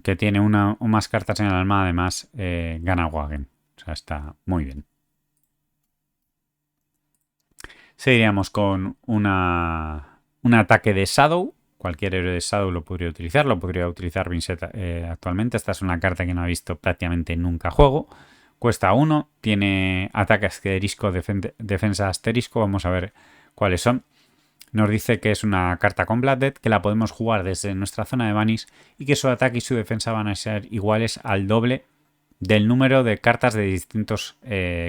que tiene una o más cartas en el alma, además gana Wagen. O sea, está muy bien. Seguiríamos con un ataque de Shadow. Cualquier héroe de Shadow lo podría utilizar Vincent actualmente. Esta es una carta que no ha visto prácticamente nunca juego. Cuesta 1, tiene ataque asterisco, defensa asterisco. Vamos a ver cuáles son. Nos dice que es una carta con Blood Death, que la podemos jugar desde nuestra zona de Vanish y que su ataque y su defensa van a ser iguales al doble del número de cartas de distintos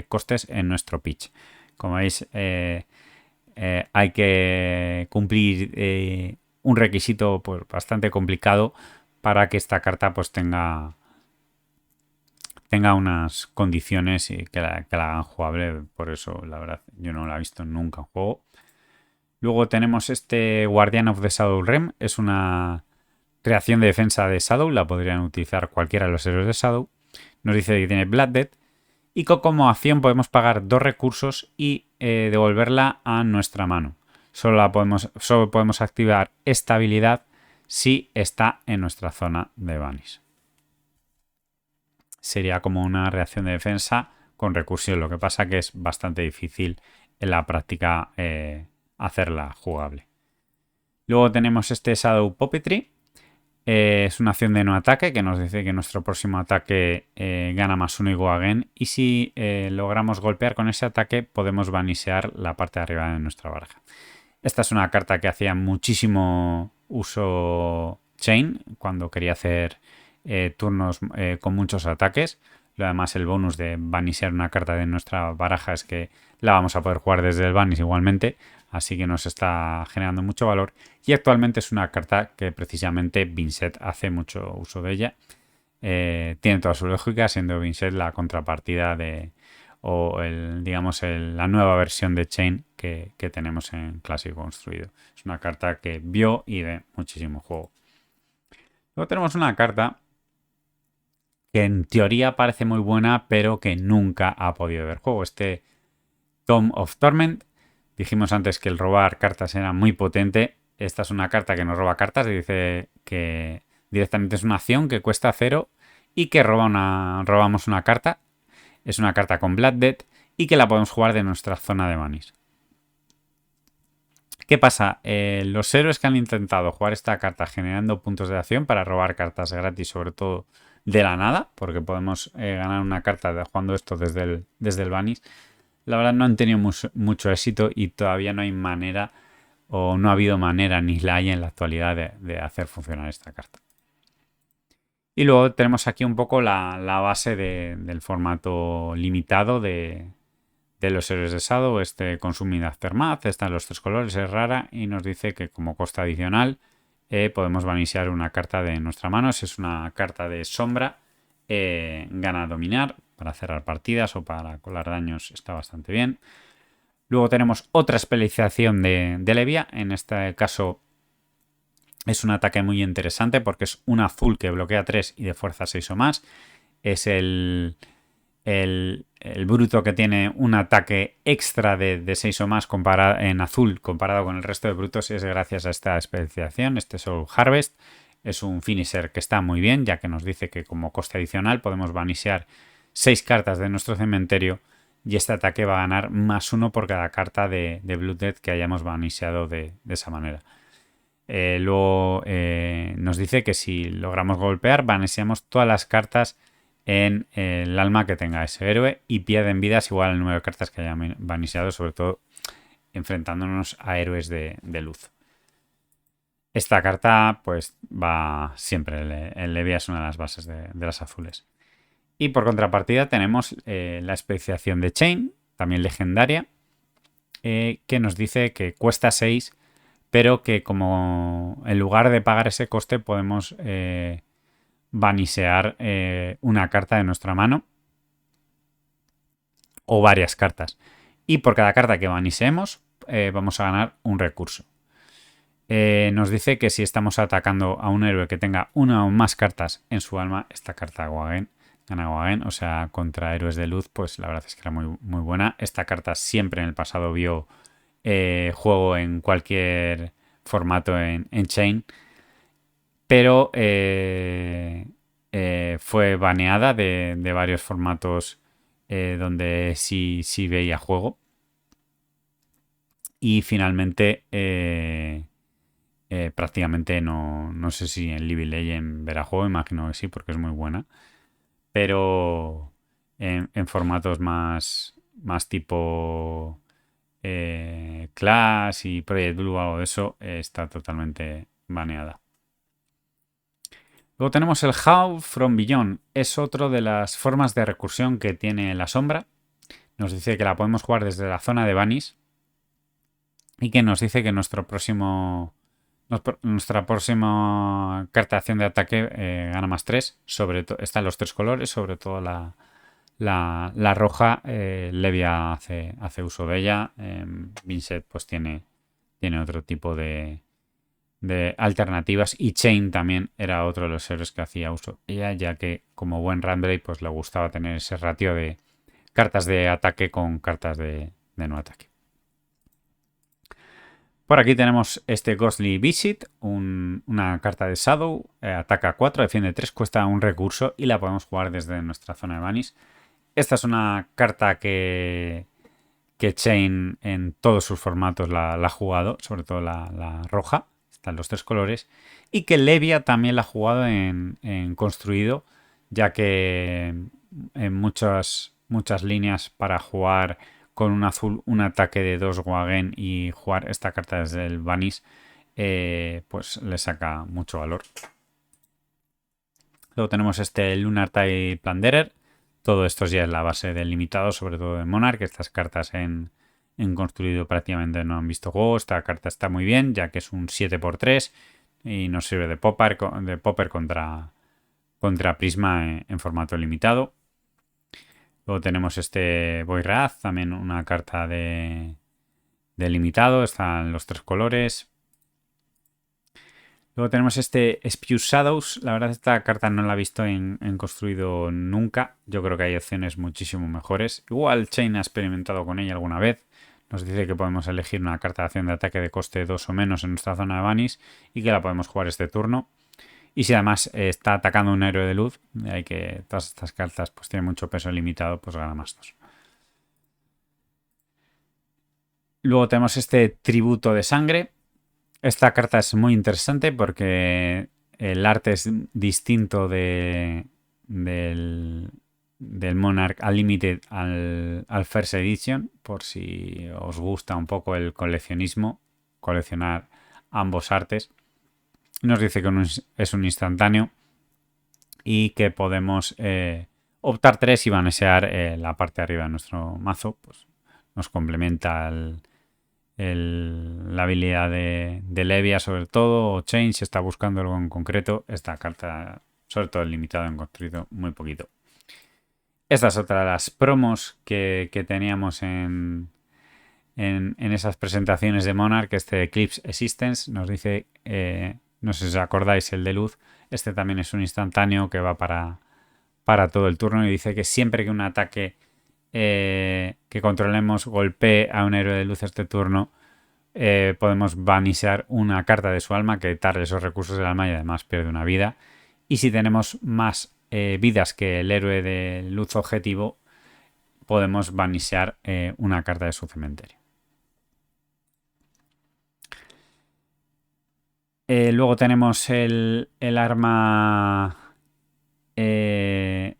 costes en nuestro pitch. Como veis, hay que cumplir un requisito pues, bastante complicado para que esta carta pues tenga unas condiciones y que la hagan jugable. Por eso, la verdad, yo no la he visto nunca en juego. Luego tenemos este Guardian of the Shadow Realm. Es una creación de defensa de Shadow. La podrían utilizar cualquiera de los héroes de Shadow. Nos dice que tiene Blood Death. Y que como acción podemos pagar 2 recursos y devolverla a nuestra mano. Solo podemos activar esta habilidad si está en nuestra zona de Vanish. Sería como una reacción de defensa con recursión. Lo que pasa que es bastante difícil en la práctica hacerla jugable. Luego tenemos este Shadow Puppetry. Es una acción de no ataque que nos dice que nuestro próximo ataque gana +1 y go again. Y si logramos golpear con ese ataque podemos banishear la parte de arriba de nuestra baraja. Esta es una carta que hacía muchísimo uso Chain cuando quería hacer turnos con muchos ataques. Además, el bonus de banishear una carta de nuestra baraja es que la vamos a poder jugar desde el Vanish igualmente. Así que nos está generando mucho valor. Y actualmente es una carta que precisamente Vincent hace mucho uso de ella. Tiene toda su lógica, siendo Vincent la contrapartida la nueva versión de Chain que tenemos en Clásico Construido. Es una carta que vio y ve muchísimo juego. Luego tenemos una carta que en teoría parece muy buena, pero que nunca ha podido ver juego. Este Tome of Torment. Dijimos antes que el robar cartas era muy potente. Esta es una carta que nos roba cartas. Dice que directamente es una acción que cuesta 0 y que robamos una carta. Es una carta con Blood Death y que la podemos jugar de nuestra zona de Vanish. ¿Qué pasa? Los héroes que han intentado jugar esta carta generando puntos de acción para robar cartas gratis, sobre todo de la nada, porque podemos ganar una carta jugando esto desde el Vanish. La verdad no han tenido mucho éxito y todavía no hay manera, o no ha habido manera, ni la hay en la actualidad, de hacer funcionar esta carta. Y luego tenemos aquí un poco la base del formato limitado de los héroes de Shadow. Este Consuming Aftermath, está en los 3 colores, es rara y nos dice que como coste adicional podemos banishear una carta de nuestra mano. Si es una carta de sombra, gana dominar para cerrar partidas o para colar daños, está bastante bien. Luego tenemos otra especialización de Levia. En este caso es un ataque muy interesante porque es un azul que bloquea 3 y de fuerza 6 o más. Es el bruto que tiene un ataque extra de 6 o más en azul comparado con el resto de brutos, es gracias a esta especialización. Este Soul Harvest es un finisher que está muy bien, ya que nos dice que como coste adicional podemos banishear 6 cartas de nuestro cementerio y este ataque va a ganar +1 por cada carta de Blood Death que hayamos banisheado de esa manera. Luego nos dice que si logramos golpear, banisheamos todas las cartas en el alma que tenga ese héroe y pierden vidas igual al número de cartas que hayan banisheado, sobre todo enfrentándonos a héroes de luz. Esta carta pues va siempre, el Levia es una de las bases de las azules. Y por contrapartida tenemos la especiación de Chain, también legendaria, que nos dice que cuesta 6, pero que como en lugar de pagar ese coste podemos banishear una carta de nuestra mano o varias cartas. Y por cada carta que banisheemos vamos a ganar un recurso. Nos dice que si estamos atacando a un héroe que tenga una o más cartas en su alma, esta carta gana Wagen, o sea, contra héroes de luz, pues la verdad es que era muy, muy buena. Esta carta siempre en el pasado vio juego en cualquier formato en Chain, pero fue baneada de varios formatos donde sí veía juego. Y finalmente prácticamente no sé si en League of Legends verá juego, imagino que sí, porque es muy buena. Pero en formatos más tipo Clash y Project Blue o algo de eso, está totalmente baneada. Luego tenemos el How from Beyond. Es otro de las formas de recursión que tiene la sombra. Nos dice que la podemos jugar desde la zona de Vanish y que nos dice que nuestra próxima carta de acción de ataque gana +3. Está en los 3 colores, sobre todo la roja. Levia hace uso de ella. Vincent pues tiene otro tipo de alternativas, y Chain también era otro de los héroes que hacía uso ella, ya que como buen Ramblay pues le gustaba tener ese ratio de cartas de ataque con cartas de no ataque. Por aquí tenemos este Ghostly Visit, una carta de Shadow, ataca 4, defiende 3, cuesta un recurso y la podemos jugar desde nuestra zona de Vanish. Esta es una carta que Chain en todos sus formatos la ha jugado, sobre todo la roja, están los 3 colores, y que Levia también la ha jugado en construido, ya que en muchas líneas para jugar con un azul un ataque de 2 Wagen y jugar esta carta desde el Vanish, pues le saca mucho valor. Luego tenemos este Lunar Tide Plunderer. Todo esto ya es la base del limitado, sobre todo de Monarch. Estas cartas en construido prácticamente no han visto juego. Esta carta está muy bien, ya que es un 7×3 y nos sirve de popper contra Prisma en formato limitado. Luego tenemos este Boyraz, también una carta de limitado. Están los 3 colores. Luego tenemos este Spew Shadows. La verdad esta carta no la he visto en construido nunca. Yo creo que hay opciones muchísimo mejores. Igual Chain ha experimentado con ella alguna vez. Nos dice que podemos elegir una carta de acción de ataque de coste 2 o menos en nuestra zona de Vanish y que la podemos jugar este turno. Y si además está atacando un héroe de luz, hay que todas estas cartas pues tienen mucho peso limitado, pues gana +2. Luego tenemos este Tributo de Sangre. Esta carta es muy interesante porque el arte es distinto de del Monarch Unlimited al First Edition, por si os gusta un poco el coleccionismo, coleccionar ambos artes. Nos dice que es un instantáneo y que podemos optar 3 y banesear la parte de arriba de nuestro mazo. Pues nos complementa la habilidad de Levia sobre todo, o Chain si está buscando algo en concreto. Esta carta, sobre todo el limitado, en construido muy poquito. Esta es otra de las promos que teníamos en esas presentaciones de Monarch. Este Eclipse Existence nos dice, no sé si os acordáis, el de luz. Este también es un instantáneo que va para todo el turno y dice que siempre que un ataque que controlemos golpee a un héroe de luz este turno, podemos banisar una carta de su alma, que quitarle esos recursos del alma y además pierde una vida. Y si tenemos más vidas que el héroe de luz objetivo, podemos banisar una carta de su cementerio. Luego tenemos el arma del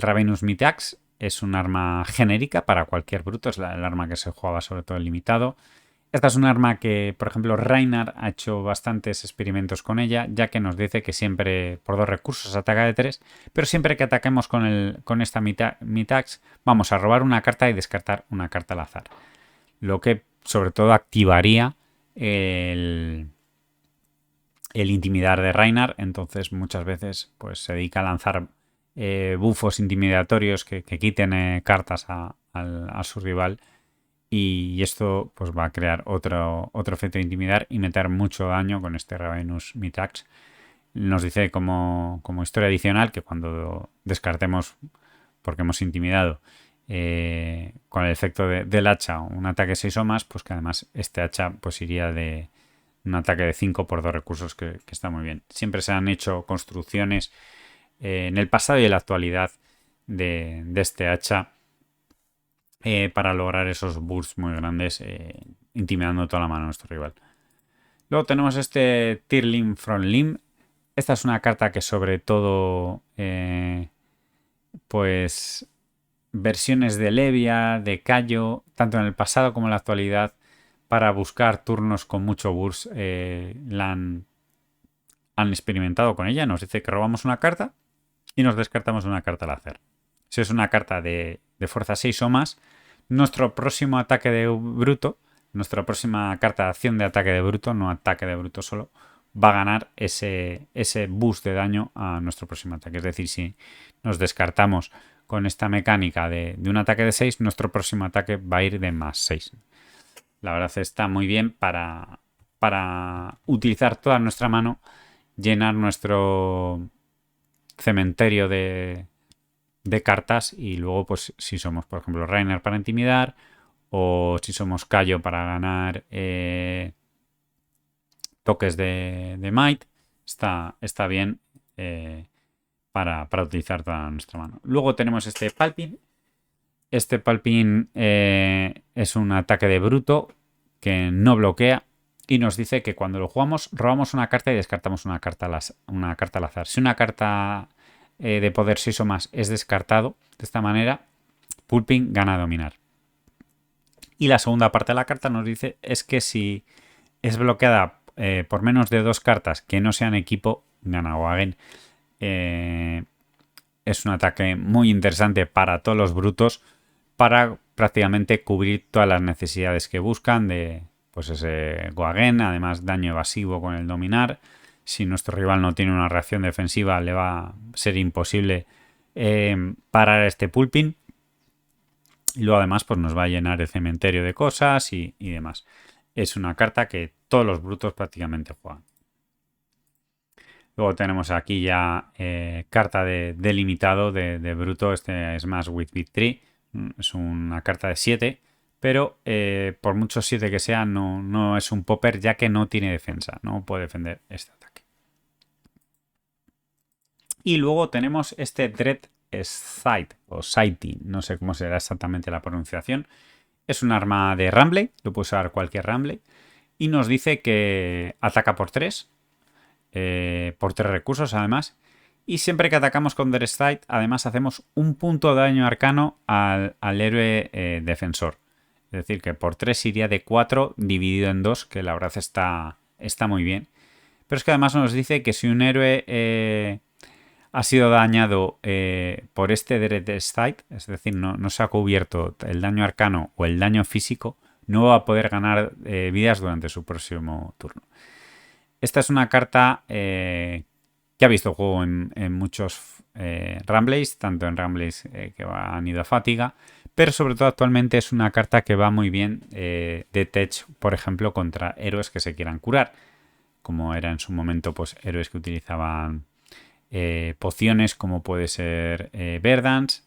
Ravenous Mitax. Es un arma genérica para cualquier bruto, es el arma que se jugaba sobre todo en limitado. Esta es un arma que, por ejemplo, Reinhardt ha hecho bastantes experimentos con ella, ya que nos dice que siempre por 2 recursos ataca de 3, pero siempre que ataquemos con esta Mitax vamos a robar una carta y descartar una carta al azar. Lo que sobre todo activaría el intimidar de Reinhardt. Entonces muchas veces pues se dedica a lanzar bufos intimidatorios que quiten cartas a su rival, y esto pues va a crear otro efecto de intimidar y meter mucho daño con este Ravenous Mitax. Nos dice como historia adicional que cuando descartemos, porque hemos intimidado, con el efecto del hacha un ataque 6 o más, pues que además este hacha pues iría de un ataque de 5 por 2 recursos, que está muy bien. Siempre se han hecho construcciones en el pasado y en la actualidad de este hacha para lograr esos bursts muy grandes, intimidando toda la mano a nuestro rival. Luego tenemos este Tirling from Limb. Esta es una carta que sobre todo pues versiones de Levia, de Cayo, tanto en el pasado como en la actualidad, para buscar turnos con mucho burst, han experimentado con ella. Nos dice que robamos una carta y nos descartamos una carta al azar. Si es una carta de fuerza 6 o más, nuestro próximo ataque de bruto, nuestra próxima carta de acción de ataque de bruto, no ataque de bruto solo, va a ganar ese boost de daño a nuestro próximo ataque. Es decir, si nos descartamos con esta mecánica de un ataque de 6, nuestro próximo ataque va a ir de más 6. La verdad está muy bien para utilizar toda nuestra mano, llenar nuestro cementerio de cartas, y luego pues si somos por ejemplo Reinhardt para intimidar, o si somos Cayo para ganar toques de Might, está bien para utilizar toda nuestra mano. Luego tenemos este Palpin. Este Palpin es un ataque de bruto que no bloquea y nos dice que cuando lo jugamos robamos una carta y descartamos una carta al azar. Si una carta de poder 6 o más es descartado de esta manera, Pulping gana a dominar. Y la segunda parte de la carta nos dice es que si es bloqueada por menos de 2 cartas que no sean equipo, gana Wagen. Es un ataque muy interesante para todos los brutos, para prácticamente cubrir todas las necesidades que buscan de pues ese Wagen, además daño evasivo con el dominar. Si nuestro rival no tiene una reacción defensiva, le va a ser imposible parar este Pulping. Y luego además pues nos va a llenar el cementerio de cosas y demás. Es una carta que todos los brutos prácticamente juegan. Luego tenemos aquí ya carta de limitado de bruto. Este es más with Victory. Es una carta de 7. Pero por muchos 7 que sea, no es un popper, ya que no tiene defensa. No puede defender este ataque. Y luego tenemos este Dread Sight o Sighting. No sé cómo será exactamente la pronunciación. Es un arma de Rambley. Lo puede usar cualquier Rambley. Y nos dice que ataca por 3. Por 3 recursos además. Y siempre que atacamos con Dressite, además hacemos un punto de daño arcano al héroe defensor. Es decir, que por 3 iría de 4 dividido en 2, que la verdad está muy bien. Pero es que además nos dice que si un héroe ha sido dañado por este Dressite, es decir, no se ha cubierto el daño arcano o el daño físico, no va a poder ganar vidas durante su próximo turno. Esta es una carta que ha visto juego en muchos Rumblaze, tanto en Rumblaze que han ido a fatiga, pero sobre todo actualmente es una carta que va muy bien de tech, por ejemplo, contra héroes que se quieran curar, como era en su momento pues héroes que utilizaban pociones como puede ser Verdance,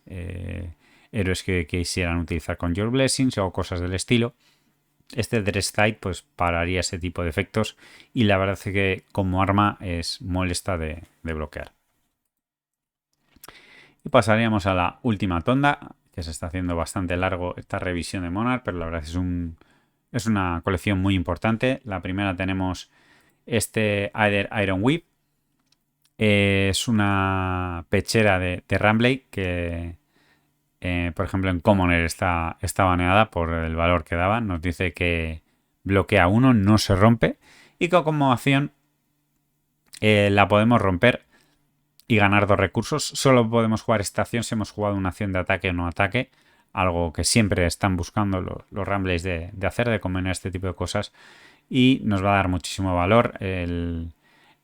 héroes que quisieran utilizar con Your Blessings o cosas del estilo. Este Dressite pues pararía ese tipo de efectos y la verdad es que como arma es molesta de bloquear. Y pasaríamos a la última tonda, que se está haciendo bastante largo esta revisión de Monarch, pero la verdad es una colección muy importante. La primera tenemos este Iron Whip. Es una pechera de Ramblade que, por ejemplo, en Commoner está baneada por el valor que daba. Nos dice que bloquea 1, no se rompe. Y que como acción la podemos romper y ganar 2 recursos. Solo podemos jugar esta acción si hemos jugado una acción de ataque o no ataque. Algo que siempre están buscando los Ramblades de hacer, de combinar este tipo de cosas. Y nos va a dar muchísimo valor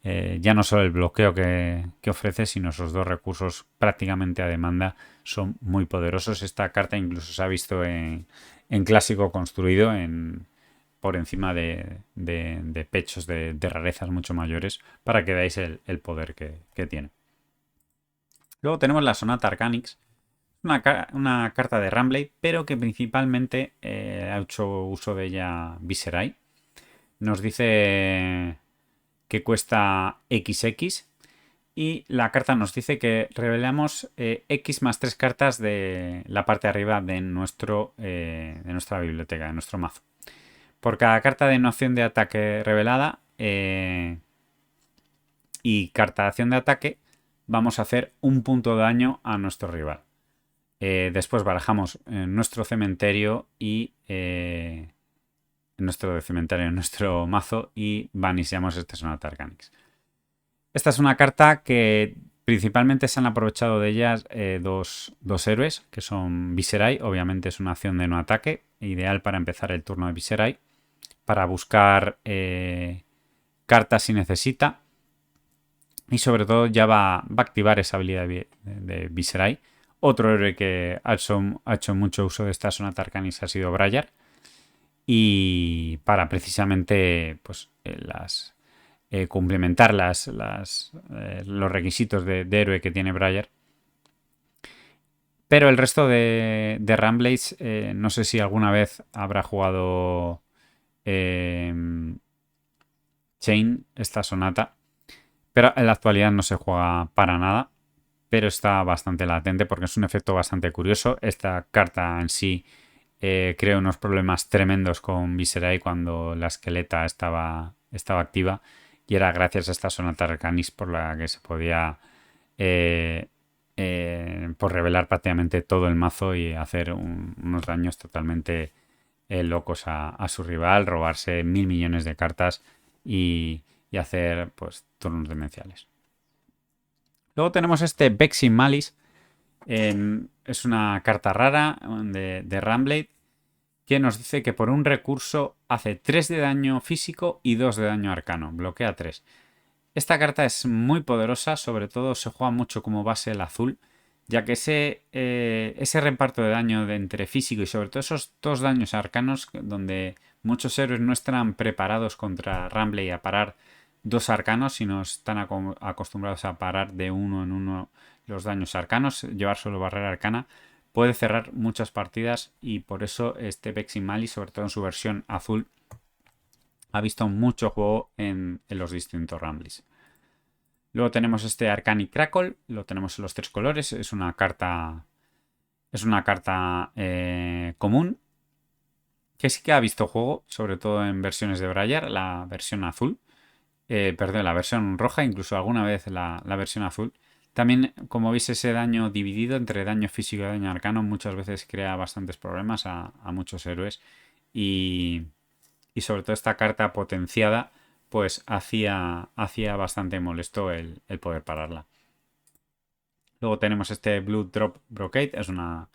ya no solo el bloqueo que ofrece, sino esos 2 recursos prácticamente a demanda son muy poderosos. Esta carta incluso se ha visto en clásico construido por encima de pechos de rarezas mucho mayores para que veáis el poder que tiene. Luego tenemos la Sonata Arcanix, una carta de Ramblade, pero que principalmente ha hecho uso de ella Viserai. Nos dice que cuesta XX y la carta nos dice que revelamos X más 3 cartas de la parte de arriba de nuestra biblioteca, de nuestro mazo. Por cada carta de no acción de ataque revelada y carta de acción de ataque, vamos a hacer un punto de daño a nuestro rival. Después barajamos nuestro cementerio y nuestro mazo y banisseamos este Sonata Arcanix. Esta es una carta que principalmente se han aprovechado de ellas dos héroes, que son Viserai. Obviamente es una acción de no ataque, ideal para empezar el turno de Viserai, para buscar cartas si necesita. Y sobre todo ya va a activar esa habilidad de Viserai. Otro héroe que ha hecho mucho uso de esta Sonata Arcanix ha sido Briar. Y para precisamente pues, complementar los requisitos de héroe que tiene Briar. Pero el resto de Ramblades, no sé si alguna vez habrá jugado Chain, esta sonata. Pero en la actualidad no se juega para nada. Pero está bastante latente porque es un efecto bastante curioso. Esta carta en sí creó unos problemas tremendos con Viserai cuando la esqueleta estaba activa. Y era gracias a esta Sonata Arcanix por la que se podía por revelar prácticamente todo el mazo y hacer unos daños totalmente locos a su rival, robarse 1000 millones de cartas y hacer pues turnos demenciales. Luego tenemos este Vexing Malice. Es una carta rara de Ramblade que nos dice que por un recurso hace 3 de daño físico y 2 de daño arcano. Bloquea 3. Esta carta es muy poderosa, sobre todo se juega mucho como base el azul, ya que ese reparto de daño entre físico y sobre todo esos 2 daños arcanos, donde muchos héroes no están preparados contra Ramblade a parar 2 arcanos, sino están acostumbrados a parar de uno en uno los daños arcanos, llevar solo barrera arcana, puede cerrar muchas partidas y por eso este Vexing Malice, sobre todo en su versión azul, ha visto mucho juego en los distintos Rambles. Luego tenemos este Arcanic Crackle, lo tenemos en los 3 colores, es una carta común que sí que ha visto juego, sobre todo en versiones de Briar, la versión azul, perdón, la versión roja, incluso alguna vez la versión azul. También, como veis, ese daño dividido entre daño físico y daño arcano muchas veces crea bastantes problemas a muchos héroes. Y, y sobre todo esta carta potenciada, pues hacía bastante molesto el poder pararla. Luego tenemos este Blue Drop Brocade, es una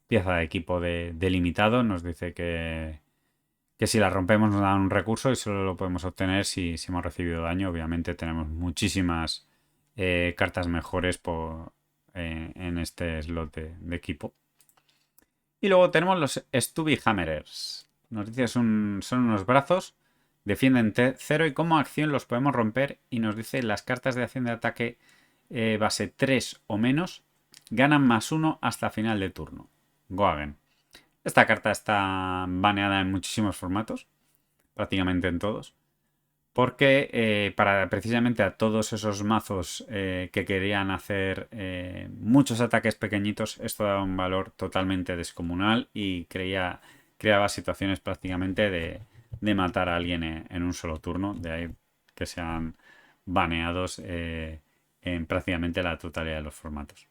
pieza de equipo de limitado. Nos dice que si la rompemos nos dan un recurso y solo lo podemos obtener si hemos recibido daño. Obviamente tenemos muchísimas cartas mejores en este slot de equipo. Y luego tenemos los Stubby Hammerers. Nos dice son unos brazos, defienden 0 y como acción los podemos romper. Y nos dice las cartas de acción de ataque base 3 o menos ganan +1 hasta final de turno. Goagen. Esta carta está baneada en muchísimos formatos, prácticamente en todos, porque para precisamente a todos esos mazos que querían hacer muchos ataques pequeñitos, esto daba un valor totalmente descomunal y creaba situaciones prácticamente de matar a alguien en un solo turno, de ahí que sean baneados en prácticamente la totalidad de los formatos.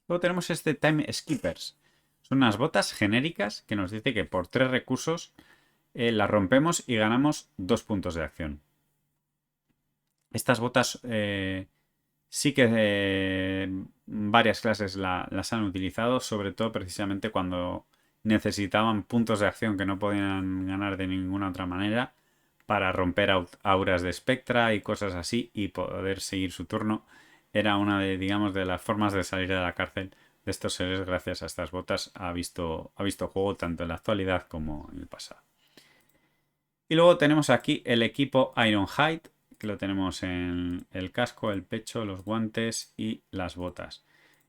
Luego tenemos este Time Skippers. Son unas botas genéricas que nos dice que por 3 recursos las rompemos y ganamos 2 puntos de acción. Estas botas sí que varias clases las han utilizado, sobre todo precisamente cuando necesitaban puntos de acción que no podían ganar de ninguna otra manera para romper auras de Spectra y cosas así y poder seguir su turno. Era una de, digamos, de las formas de salir de la cárcel de estos seres. Gracias a estas botas ha visto juego tanto en la actualidad como en el pasado. Y luego tenemos aquí el equipo Ironhide, que lo tenemos en el casco, el pecho, los guantes y las botas.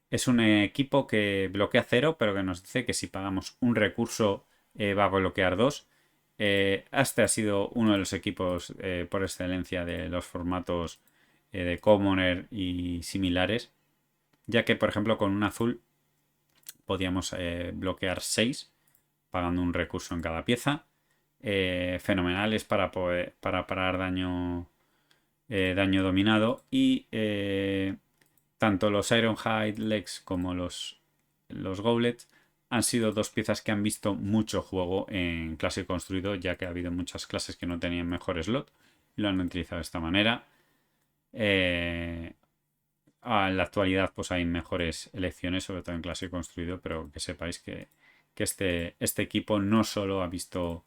Es un equipo que bloquea 0, pero que nos dice que si pagamos un recurso va a bloquear 2. Este ha sido uno de los equipos por excelencia de los formatos de Commoner y similares, ya que por ejemplo con un azul podíamos bloquear 6 pagando un recurso en cada pieza. Fenomenales para parar daño dominado y tanto los Ironhide Legs como los Gauntlets han sido dos piezas que han visto mucho juego en clase construido, ya que ha habido muchas clases que no tenían mejor slot y lo han utilizado de esta manera. En la actualidad pues hay mejores elecciones, sobre todo en clase construido, pero que sepáis que este equipo no solo ha visto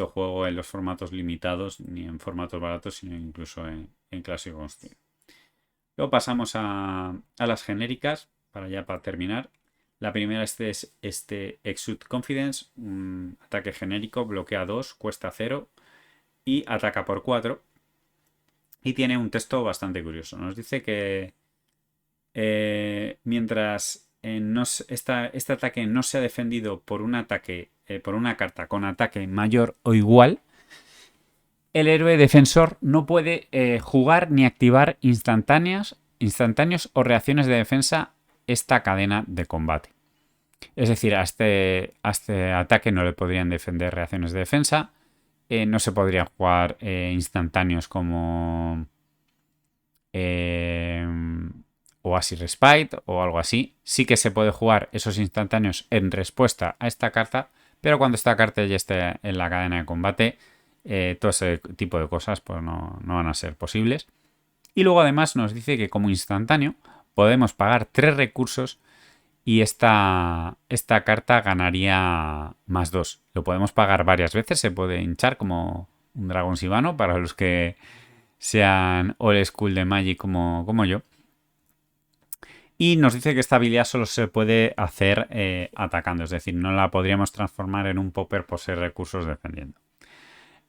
juego en los formatos limitados ni en formatos baratos, sino incluso en clásico construido. Luego pasamos a las genéricas, para terminar. La primera es este Exude Confidence, un ataque genérico, bloquea 2, cuesta 0 y ataca por 4. Y tiene un texto bastante curioso. Nos dice que mientras este ataque no sea defendido por un ataque, por una carta con ataque mayor o igual, el héroe defensor no puede jugar ni activar instantáneos o reacciones de defensa esta cadena de combate. Es decir, a este ataque no le podrían defender reacciones de defensa, no se podrían jugar instantáneos como Oasis Respite o algo así. Sí que se puede jugar esos instantáneos en respuesta a esta carta, pero cuando esta carta ya esté en la cadena de combate, todo ese tipo de cosas pues no van a ser posibles. Y luego además nos dice que como instantáneo podemos pagar 3 recursos y esta carta ganaría +2. Lo podemos pagar varias veces, se puede hinchar como un dragón sivano para los que sean old school de Magic como yo. Y nos dice que esta habilidad solo se puede hacer atacando, es decir, no la podríamos transformar en un popper por 6 recursos defendiendo.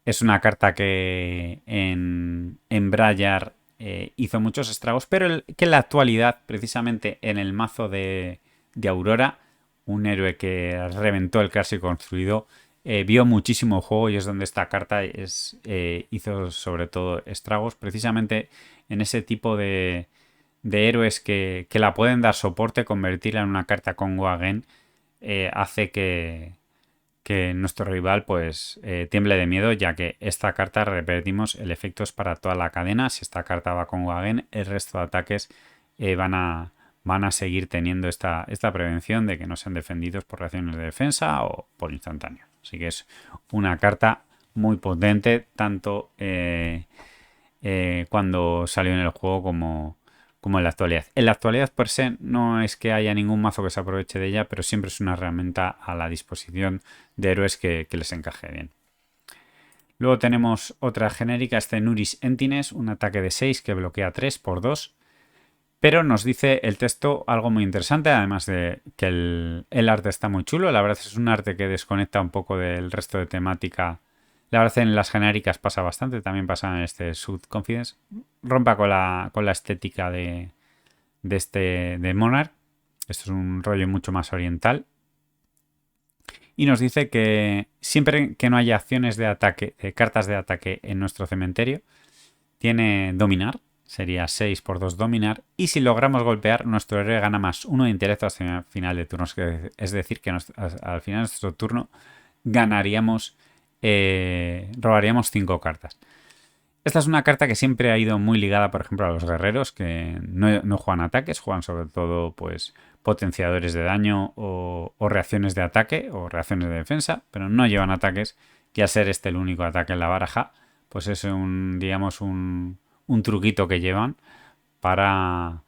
Es una carta que en Briar hizo muchos estragos, pero que en la actualidad, precisamente en el mazo de Aurora, un héroe que reventó el clásico construido, vio muchísimo juego y es donde esta carta hizo sobre todo estragos, precisamente en ese tipo de héroes que la pueden dar soporte. Convertirla en una carta con Goagen hace que que nuestro rival pues tiemble de miedo, ya que esta carta, repetimos, el efecto es para toda la cadena. Si esta carta va con Wagen, el resto de ataques van a seguir teniendo esta prevención de que no sean defendidos por reacciones de defensa o por instantáneo. Así que es una carta muy potente, tanto cuando salió en el juego como en la actualidad. En la actualidad, per se, no es que haya ningún mazo que se aproveche de ella, pero siempre es una herramienta a la disposición de héroes que les encaje bien. Luego tenemos otra genérica, este Nuri's Emptiness, un ataque de 6 que bloquea 3 por 2. Pero nos dice el texto algo muy interesante, además de que el arte está muy chulo. La verdad es un arte que desconecta un poco del resto de temática. La verdad en las genéricas pasa bastante, también pasa en este Sud Confidence. Rompa con la estética de Monarch. Esto es un rollo mucho más oriental. Y nos dice que siempre que no haya acciones de ataque, cartas de ataque en nuestro cementerio, tiene dominar. Sería 6 por 2 dominar. Y si logramos golpear, nuestro héroe gana más 1 de intelecto hasta el final de turno. Es decir, que al final de nuestro turno ganaríamos, robaríamos 5 cartas. Esta es una carta que siempre ha ido muy ligada, por ejemplo, a los guerreros, que no juegan ataques, juegan sobre todo pues potenciadores de daño o reacciones de ataque o reacciones de defensa, pero no llevan ataques. Y al ser este el único ataque en la baraja, pues es digamos, un truquito que llevan para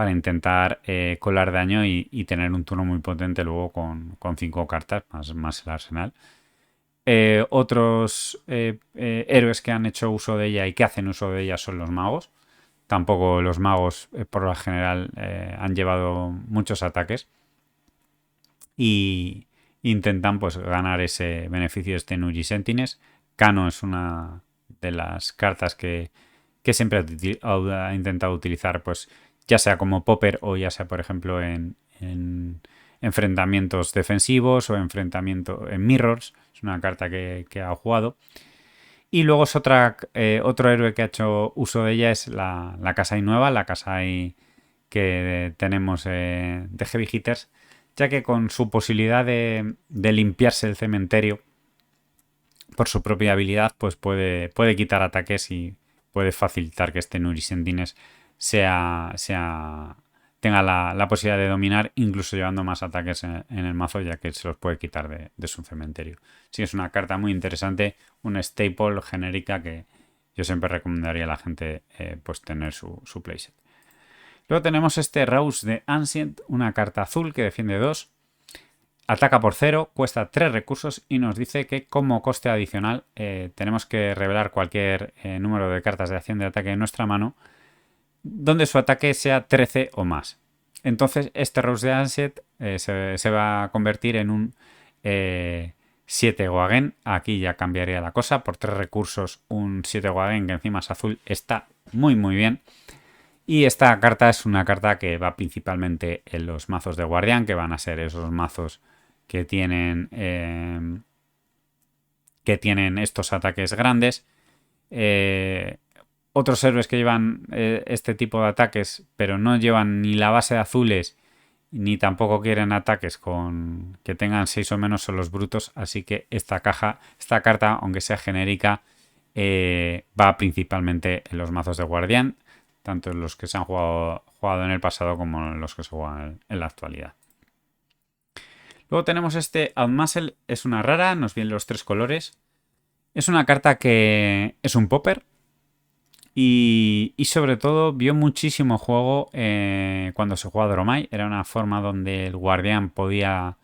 intentar colar daño y tener un turno muy potente luego con 5 cartas, más el arsenal. Otros héroes que han hecho uso de ella y que hacen uso de ella son los magos. Tampoco los magos, por lo general, han llevado muchos ataques y intentan pues ganar ese beneficio de este Nuri's Emptiness. Kano es una de las cartas que siempre ha intentado utilizar, pues ya sea como popper o ya sea, por ejemplo, en enfrentamientos defensivos o enfrentamiento en mirrors. Es una carta que ha jugado. Y luego es otro héroe que ha hecho uso de ella, es la Kasai nueva, la Kasai que tenemos de Heavy Hitters, ya que con su posibilidad de limpiarse el cementerio por su propia habilidad, pues puede quitar ataques y puede facilitar que este Nuri's Emptiness tenga la posibilidad de dominar, incluso llevando más ataques en el mazo, ya que se los puede quitar de su cementerio. Sí, es una carta muy interesante, una staple genérica que yo siempre recomendaría a la gente pues tener su playset. Luego tenemos este Rose de Ancient, una carta azul que defiende 2. Ataca por 0, cuesta 3 recursos y nos dice que como coste adicional tenemos que revelar cualquier número de cartas de acción de ataque en nuestra mano donde su ataque sea 13 o más. Entonces este Rose de Ancient se va a convertir en un 7 Wagen. Aquí ya cambiaría la cosa. Por 3 recursos un 7 Wagen que encima es azul está muy muy bien. Y esta carta es una carta que va principalmente en los mazos de guardián, que van a ser esos mazos que tienen estos ataques grandes. Otros héroes que llevan este tipo de ataques, pero no llevan ni la base de azules, ni tampoco quieren ataques que tengan 6 o menos, son los brutos. Así que esta carta, aunque sea genérica, va principalmente en los mazos de guardián, tanto en los que se han jugado en el pasado como en los que se juegan en la actualidad. Luego tenemos este Outmuscle, es una rara, nos vienen los 3 colores. Es una carta que es un popper y sobre todo vio muchísimo juego cuando se jugaba Dromai. Era una forma donde el guardián podía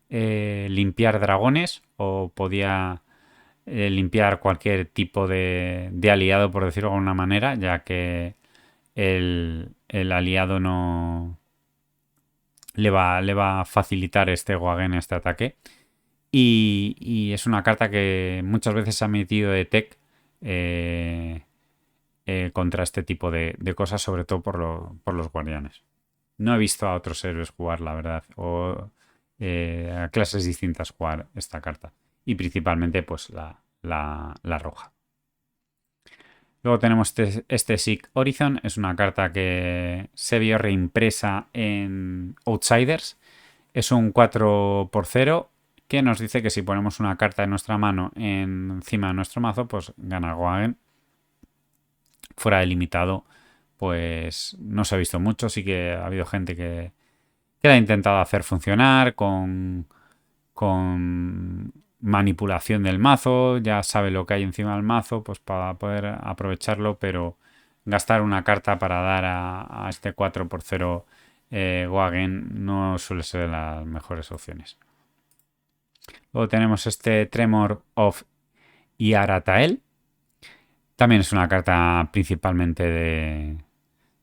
limpiar dragones o podía limpiar cualquier tipo de aliado, por decirlo de alguna manera, ya que el aliado no le va a facilitar este Wagen, este ataque. Y es una carta que muchas veces se ha metido de tech contra este tipo de cosas, sobre todo por los guardianes. No he visto a otros héroes jugar, la verdad, o a clases distintas jugar esta carta. Y principalmente pues la roja. Luego tenemos este Seek Horizon, es una carta que se vio reimpresa en Outsiders. Es un 4 por 0 que nos dice que si ponemos una carta de nuestra mano encima de nuestro mazo, pues gana Wagen. Fuera de limitado, pues no se ha visto mucho. Sí que ha habido gente que la ha intentado hacer funcionar con manipulación del mazo, ya sabe lo que hay encima del mazo, pues para poder aprovecharlo, pero gastar una carta para dar a este 4x0 Wagen no suele ser de las mejores opciones. Luego tenemos este Tremor of Iaratael. También es una carta principalmente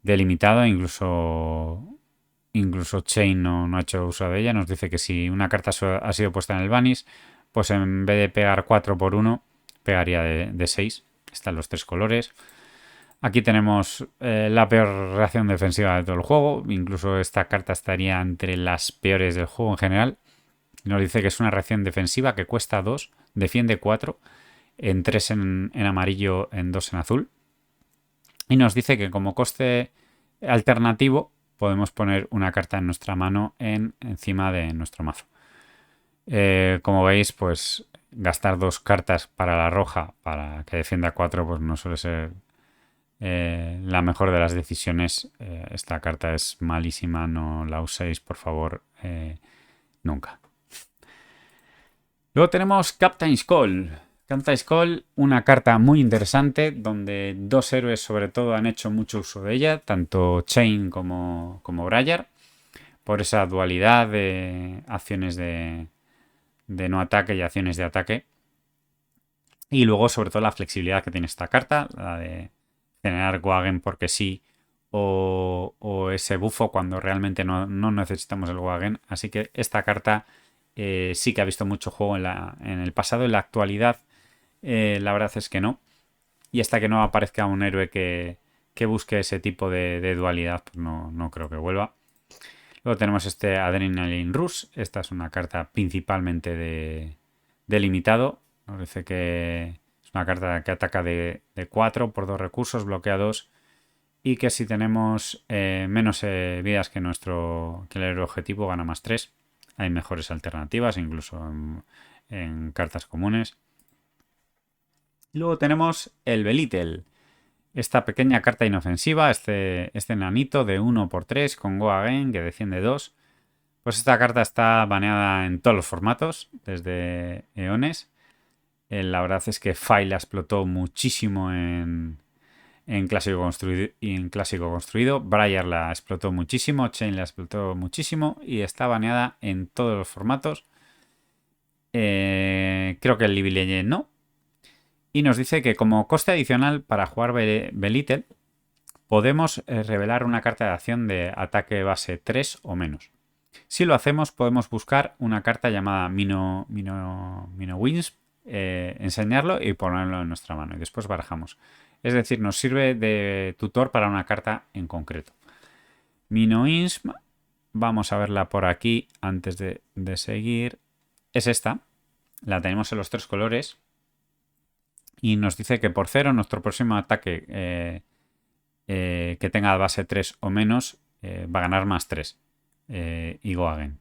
de limitado, incluso Chain no ha hecho uso de ella. Nos dice que si una carta ha sido puesta en el Vanish, pues en vez de pegar 4 por 1, pegaría de 6. Están los 3 colores. Aquí tenemos la peor reacción defensiva de todo el juego. Incluso esta carta estaría entre las peores del juego en general. Nos dice que es una reacción defensiva que cuesta 2, defiende 4, en 3 en amarillo, en 2 en azul. Y nos dice que como coste alternativo podemos poner una carta en nuestra mano encima de nuestro mazo. Como veis, pues gastar 2 cartas para la roja para que defienda 4 pues no suele ser la mejor de las decisiones. Esta carta es malísima, no la uséis, por favor, nunca. Luego tenemos Captain's Call. Captain's Call, una carta muy interesante donde 2 héroes sobre todo han hecho mucho uso de ella, tanto Chain como Briar, por esa dualidad de acciones de no ataque y acciones de ataque. Y luego sobre todo la flexibilidad que tiene esta carta, la de generar Wagen porque sí, o ese bufo cuando realmente no necesitamos el Wagen. Así que esta carta sí que ha visto mucho juego en el pasado. En la actualidad la verdad es que no. Y hasta que no aparezca un héroe que busque ese tipo de dualidad, pues no creo que vuelva. Luego tenemos este Adrenaline Rush. Esta es una carta principalmente de limitado. Nos dice que es una carta que ataca de 4 por 2 recursos, bloquea 2. Y que si tenemos menos vidas que el héroe objetivo, gana más 3. Hay mejores alternativas, incluso en cartas comunes. Y luego tenemos el Belittle. Esta pequeña carta inofensiva, este nanito de 1x3 con Go Again que defiende 2. Pues esta carta está baneada en todos los formatos, desde eones. La verdad es que Fai la explotó muchísimo en clásico construido. Briar la explotó muchísimo. Chain la explotó muchísimo. Y está baneada en todos los formatos. Creo que el League Legend no. Y nos dice que como coste adicional para jugar Belittle podemos revelar una carta de acción de ataque base 3 o menos. Si lo hacemos podemos buscar una carta llamada Mino Wins, enseñarlo y ponerlo en nuestra mano y después barajamos. Es decir, nos sirve de tutor para una carta en concreto. Mino Wins, vamos a verla por aquí antes de seguir. Es esta, la tenemos en los 3 colores. Y nos dice que por 0 nuestro próximo ataque que tenga base 3 o menos va a ganar más 3. Y Go Again.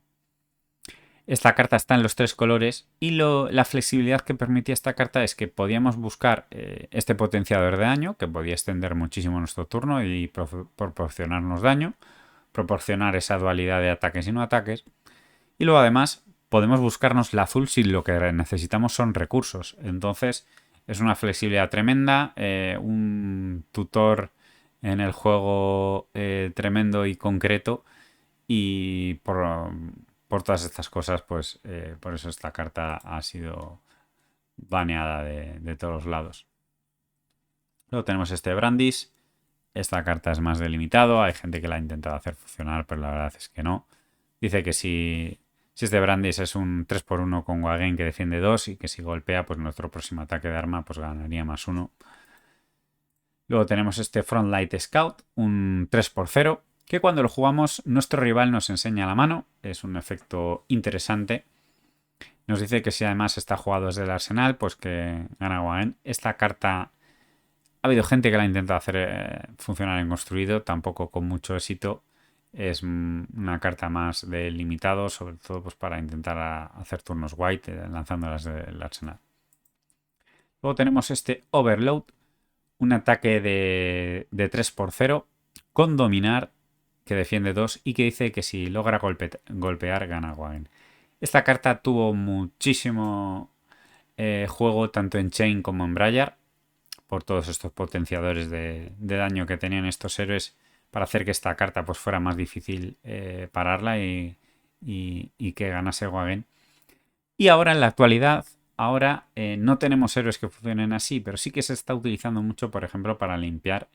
Esta carta está en los 3 colores y la flexibilidad que permitía esta carta es que podíamos buscar este potenciador de daño que podía extender muchísimo nuestro turno y proporcionarnos daño, proporcionar esa dualidad de ataques y no ataques. Y luego además podemos buscarnos la azul si lo que necesitamos son recursos. Entonces es una flexibilidad tremenda, un tutor en el juego tremendo y concreto. Y por todas estas cosas, pues por eso esta carta ha sido baneada de todos los lados. Luego tenemos este Brandis. Esta carta es más delimitado. Hay gente que la ha intentado hacer funcionar, pero la verdad es que no. Dice que si este Brandis es un 3x1 con Wagen que defiende 2 y que si golpea, pues nuestro próximo ataque de arma pues ganaría más 1. Luego tenemos este Frontlight Scout, un 3x0, que cuando lo jugamos nuestro rival nos enseña la mano. Es un efecto interesante. Nos dice que si además está jugado desde el arsenal, pues que gana Wagen. Esta carta ha habido gente que la ha intentado hacer funcionar en construido, tampoco con mucho éxito. es una carta más de limitado, sobre todo pues, para intentar hacer turnos white lanzándolas del arsenal. Luego tenemos este Overload, un ataque de 3 por 0 con dominar, que defiende 2 y que dice que si logra golpear gana Wagen. Esta carta tuvo muchísimo juego tanto en Chain como en Briar, por todos estos potenciadores de daño que tenían estos héroes para hacer que esta carta pues fuera más difícil pararla y que ganase Wagen. Y ahora en la actualidad, ahora no tenemos héroes que funcionen así, pero sí que se está utilizando mucho, por ejemplo, para limpiar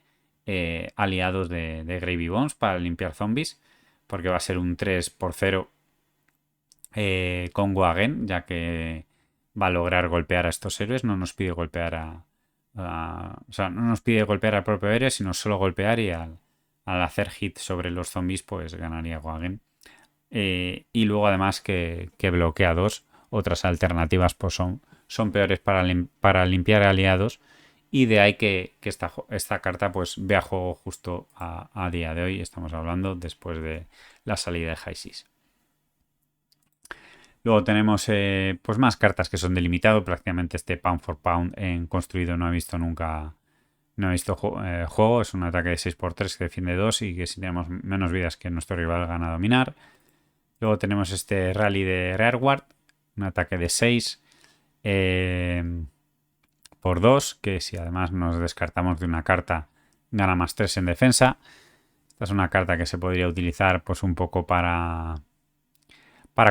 aliados de Gravy Bones, para limpiar zombies, porque va a ser un 3 por 0 con Wagen, ya que va a lograr golpear a estos héroes, no nos pide golpear o sea, no nos pide golpear al propio héroe, sino solo golpear y al hacer hit sobre los zombies, pues ganaría Wagen. Y luego además que bloquea 2. Otras alternativas pues son peores para limpiar aliados. Y de ahí que esta carta pues vea juego justo a día de hoy. Estamos hablando después de la salida de High Seas. Luego tenemos pues más cartas que son delimitado. Prácticamente este Pound for Pound en construido no he visto nunca. No he visto juego. Es un ataque de 6x3 que defiende 2 y que si tenemos menos vidas que nuestro rival gana a dominar. Luego tenemos este Rally de Rearguard, un ataque de 6 por 2, que si además nos descartamos de una carta, gana más 3 en defensa. Esta es una carta que se podría utilizar pues un poco para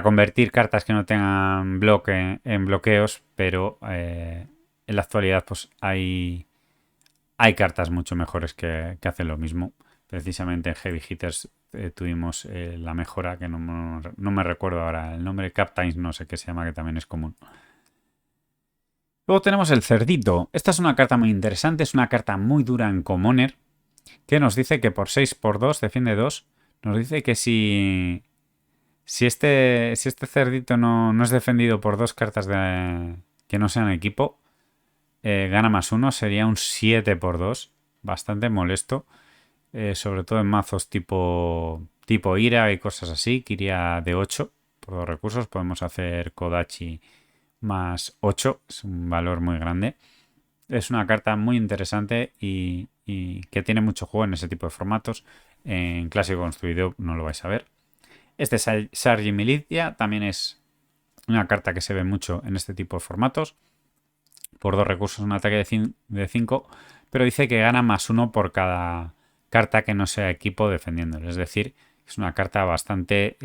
convertir cartas que no tengan bloque en bloqueos, pero en la actualidad pues hay cartas mucho mejores que hacen lo mismo. Precisamente en Heavy Hitters tuvimos la mejora, que no me recuerdo ahora el nombre, Captains, no sé qué se llama, que también es común. Luego tenemos el Cerdito. Esta es una carta muy interesante, es una carta muy dura en Commoner, que nos dice que por 6 por 2 defiende 2. Nos dice que si este Cerdito no es defendido por 2 cartas que no sean equipo, gana más 1, sería un 7 por 2. Bastante molesto. Sobre todo en mazos tipo Ira y cosas así, que iría de 8 por 2 recursos. Podemos hacer Kodachi más 8, es un valor muy grande. Es una carta muy interesante y que tiene mucho juego en ese tipo de formatos. En clásico construido no lo vais a ver. Este Sargi Militia también es una carta que se ve mucho en este tipo de formatos. Por 2 recursos, un ataque de 5, pero dice que gana más 1 por cada carta que no sea equipo defendiéndolo. Es decir, es una carta bastante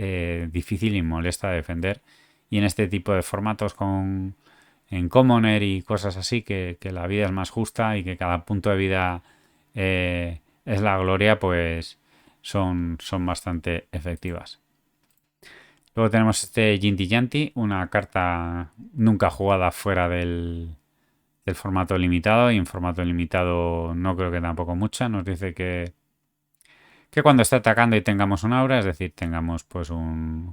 difícil y molesta de defender. Y en este tipo de formatos en Commoner y cosas así, que la vida es más justa y que cada punto de vida es la gloria, pues son bastante efectivas. Luego tenemos este Yinti Yanti, una carta nunca jugada fuera del formato limitado, y en formato limitado no creo que tampoco mucha. Nos dice que cuando esté atacando y tengamos un aura, es decir, tengamos pues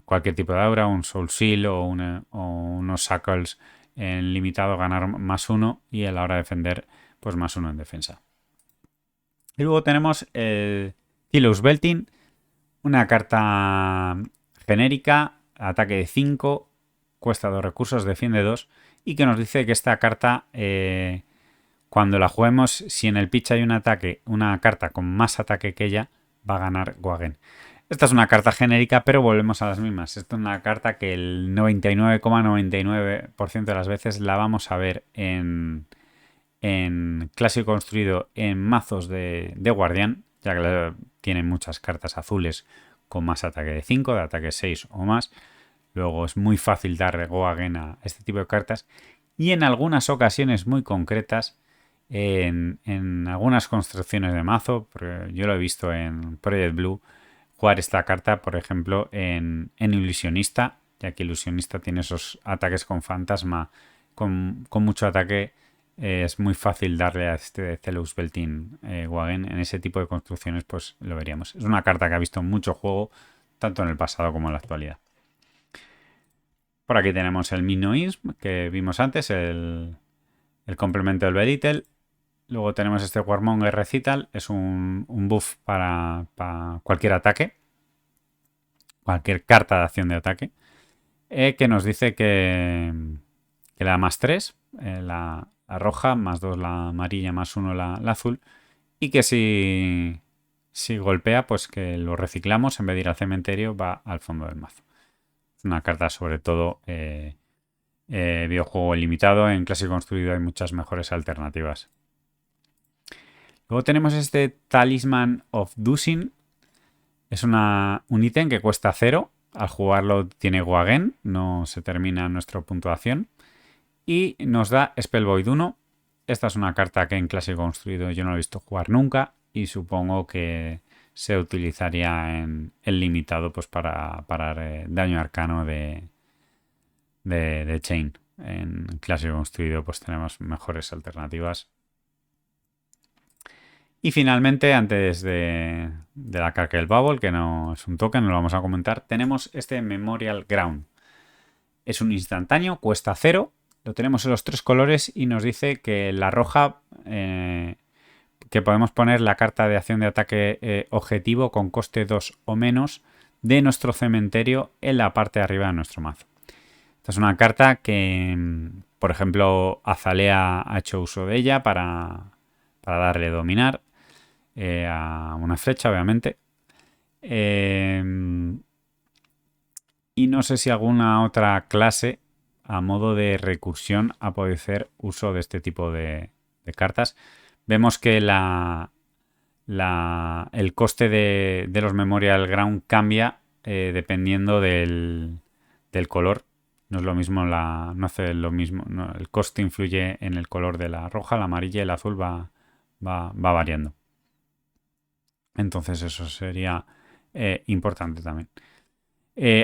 cualquier tipo de aura, un Soul Seal o unos Shackles en limitado, ganar más 1 y a la hora de defender pues más 1 en defensa. Y luego tenemos el Tilos Belting, una carta genérica, ataque de 5, cuesta 2 recursos, defiende 2 y que nos dice que esta carta cuando la juguemos, si en el pitch hay una carta con más ataque que ella, va a ganar Wagen. Esta es una carta genérica, pero volvemos a las mismas. Esta es una carta que el 99,99% de las veces la vamos a ver en clásico construido en mazos de guardián, ya que tienen muchas cartas azules con más ataque de 5, de ataque 6 o más. Luego es muy fácil dar Wagen a este tipo de cartas. Y en algunas ocasiones muy concretas, en algunas construcciones de mazo, porque yo lo he visto en Project Blue, jugar esta carta, por ejemplo, en Ilusionista, ya que Ilusionista tiene esos ataques con fantasma, con mucho ataque. Es muy fácil darle a este Celus Belting Wagen. En ese tipo de construcciones, pues lo veríamos. Es una carta que ha visto mucho juego, tanto en el pasado como en la actualidad. Por aquí tenemos el Minoism, que vimos antes, el complemento del Beritel. Luego tenemos este Warmonger Recital, es un buff para cualquier ataque. cualquier carta de acción de ataque, que nos dice que le da +3, la roja, +2 la amarilla, +1 la azul, y que si golpea, pues que lo reciclamos, en vez de ir al cementerio, va al fondo del mazo. Es una carta sobre todo videojuego limitado. En clase construido hay muchas mejores alternativas. Luego tenemos este Talisman of Dushin. Es un ítem que cuesta 0. Al jugarlo tiene Wagen, no se termina nuestra puntuación. Y nos da Spellvoid 1. Esta es una carta que en clase construido yo no he visto jugar nunca y supongo que se utilizaría en el limitado pues para parar daño arcano de Chain. En clase construido pues tenemos mejores alternativas. Y finalmente, antes de la Crackle Bubble, que no es un token, no lo vamos a comentar, tenemos este Memorial Ground. Es un instantáneo, cuesta 0. Lo tenemos en los 3 colores y nos dice que la roja, que podemos poner la carta de acción de ataque objetivo con coste 2 o menos de nuestro cementerio en la parte de arriba de nuestro mazo. Esta es una carta que, por ejemplo, Azalea ha hecho uso de ella para darle dominar a una flecha, obviamente. Y no sé si alguna otra clase a modo de recursión a poder hacer uso de este tipo de cartas. Vemos que el coste de los Memorial Ground cambia dependiendo del color. No es lo mismo, no hace lo mismo. No, el coste influye en el color de la roja, la amarilla y el azul va variando. Entonces eso sería importante también.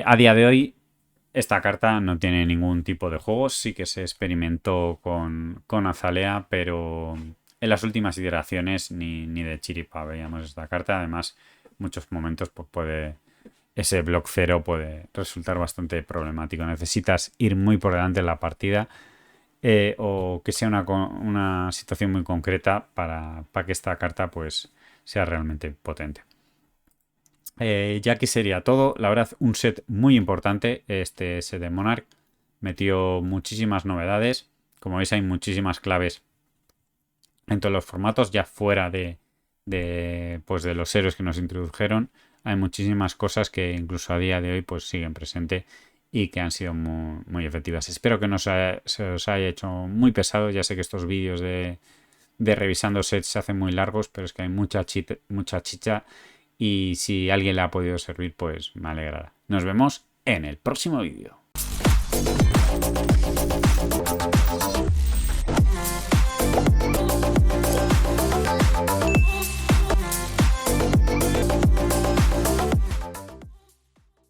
A día de hoy esta carta no tiene ningún tipo de juego. Sí que se experimentó con Azalea, pero en las últimas iteraciones ni de chiripa veíamos esta carta. Además, en muchos momentos pues ese block 0 puede resultar bastante problemático. Necesitas ir muy por delante en la partida o que sea una situación muy concreta para que esta carta pues sea realmente potente. Ya aquí sería todo. La verdad, un set muy importante. Este set de Monarch metió muchísimas novedades. Como veis, hay muchísimas claves en todos los formatos, ya fuera de los héroes que nos introdujeron. Hay muchísimas cosas que incluso a día de hoy pues siguen presentes y que han sido muy, muy efectivas. Espero que no se os haya hecho muy pesado. Ya sé que estos vídeos de revisando sets se hacen muy largos, pero es que hay mucha chicha y si a alguien le ha podido servir, pues me alegrará. Nos vemos en el próximo vídeo.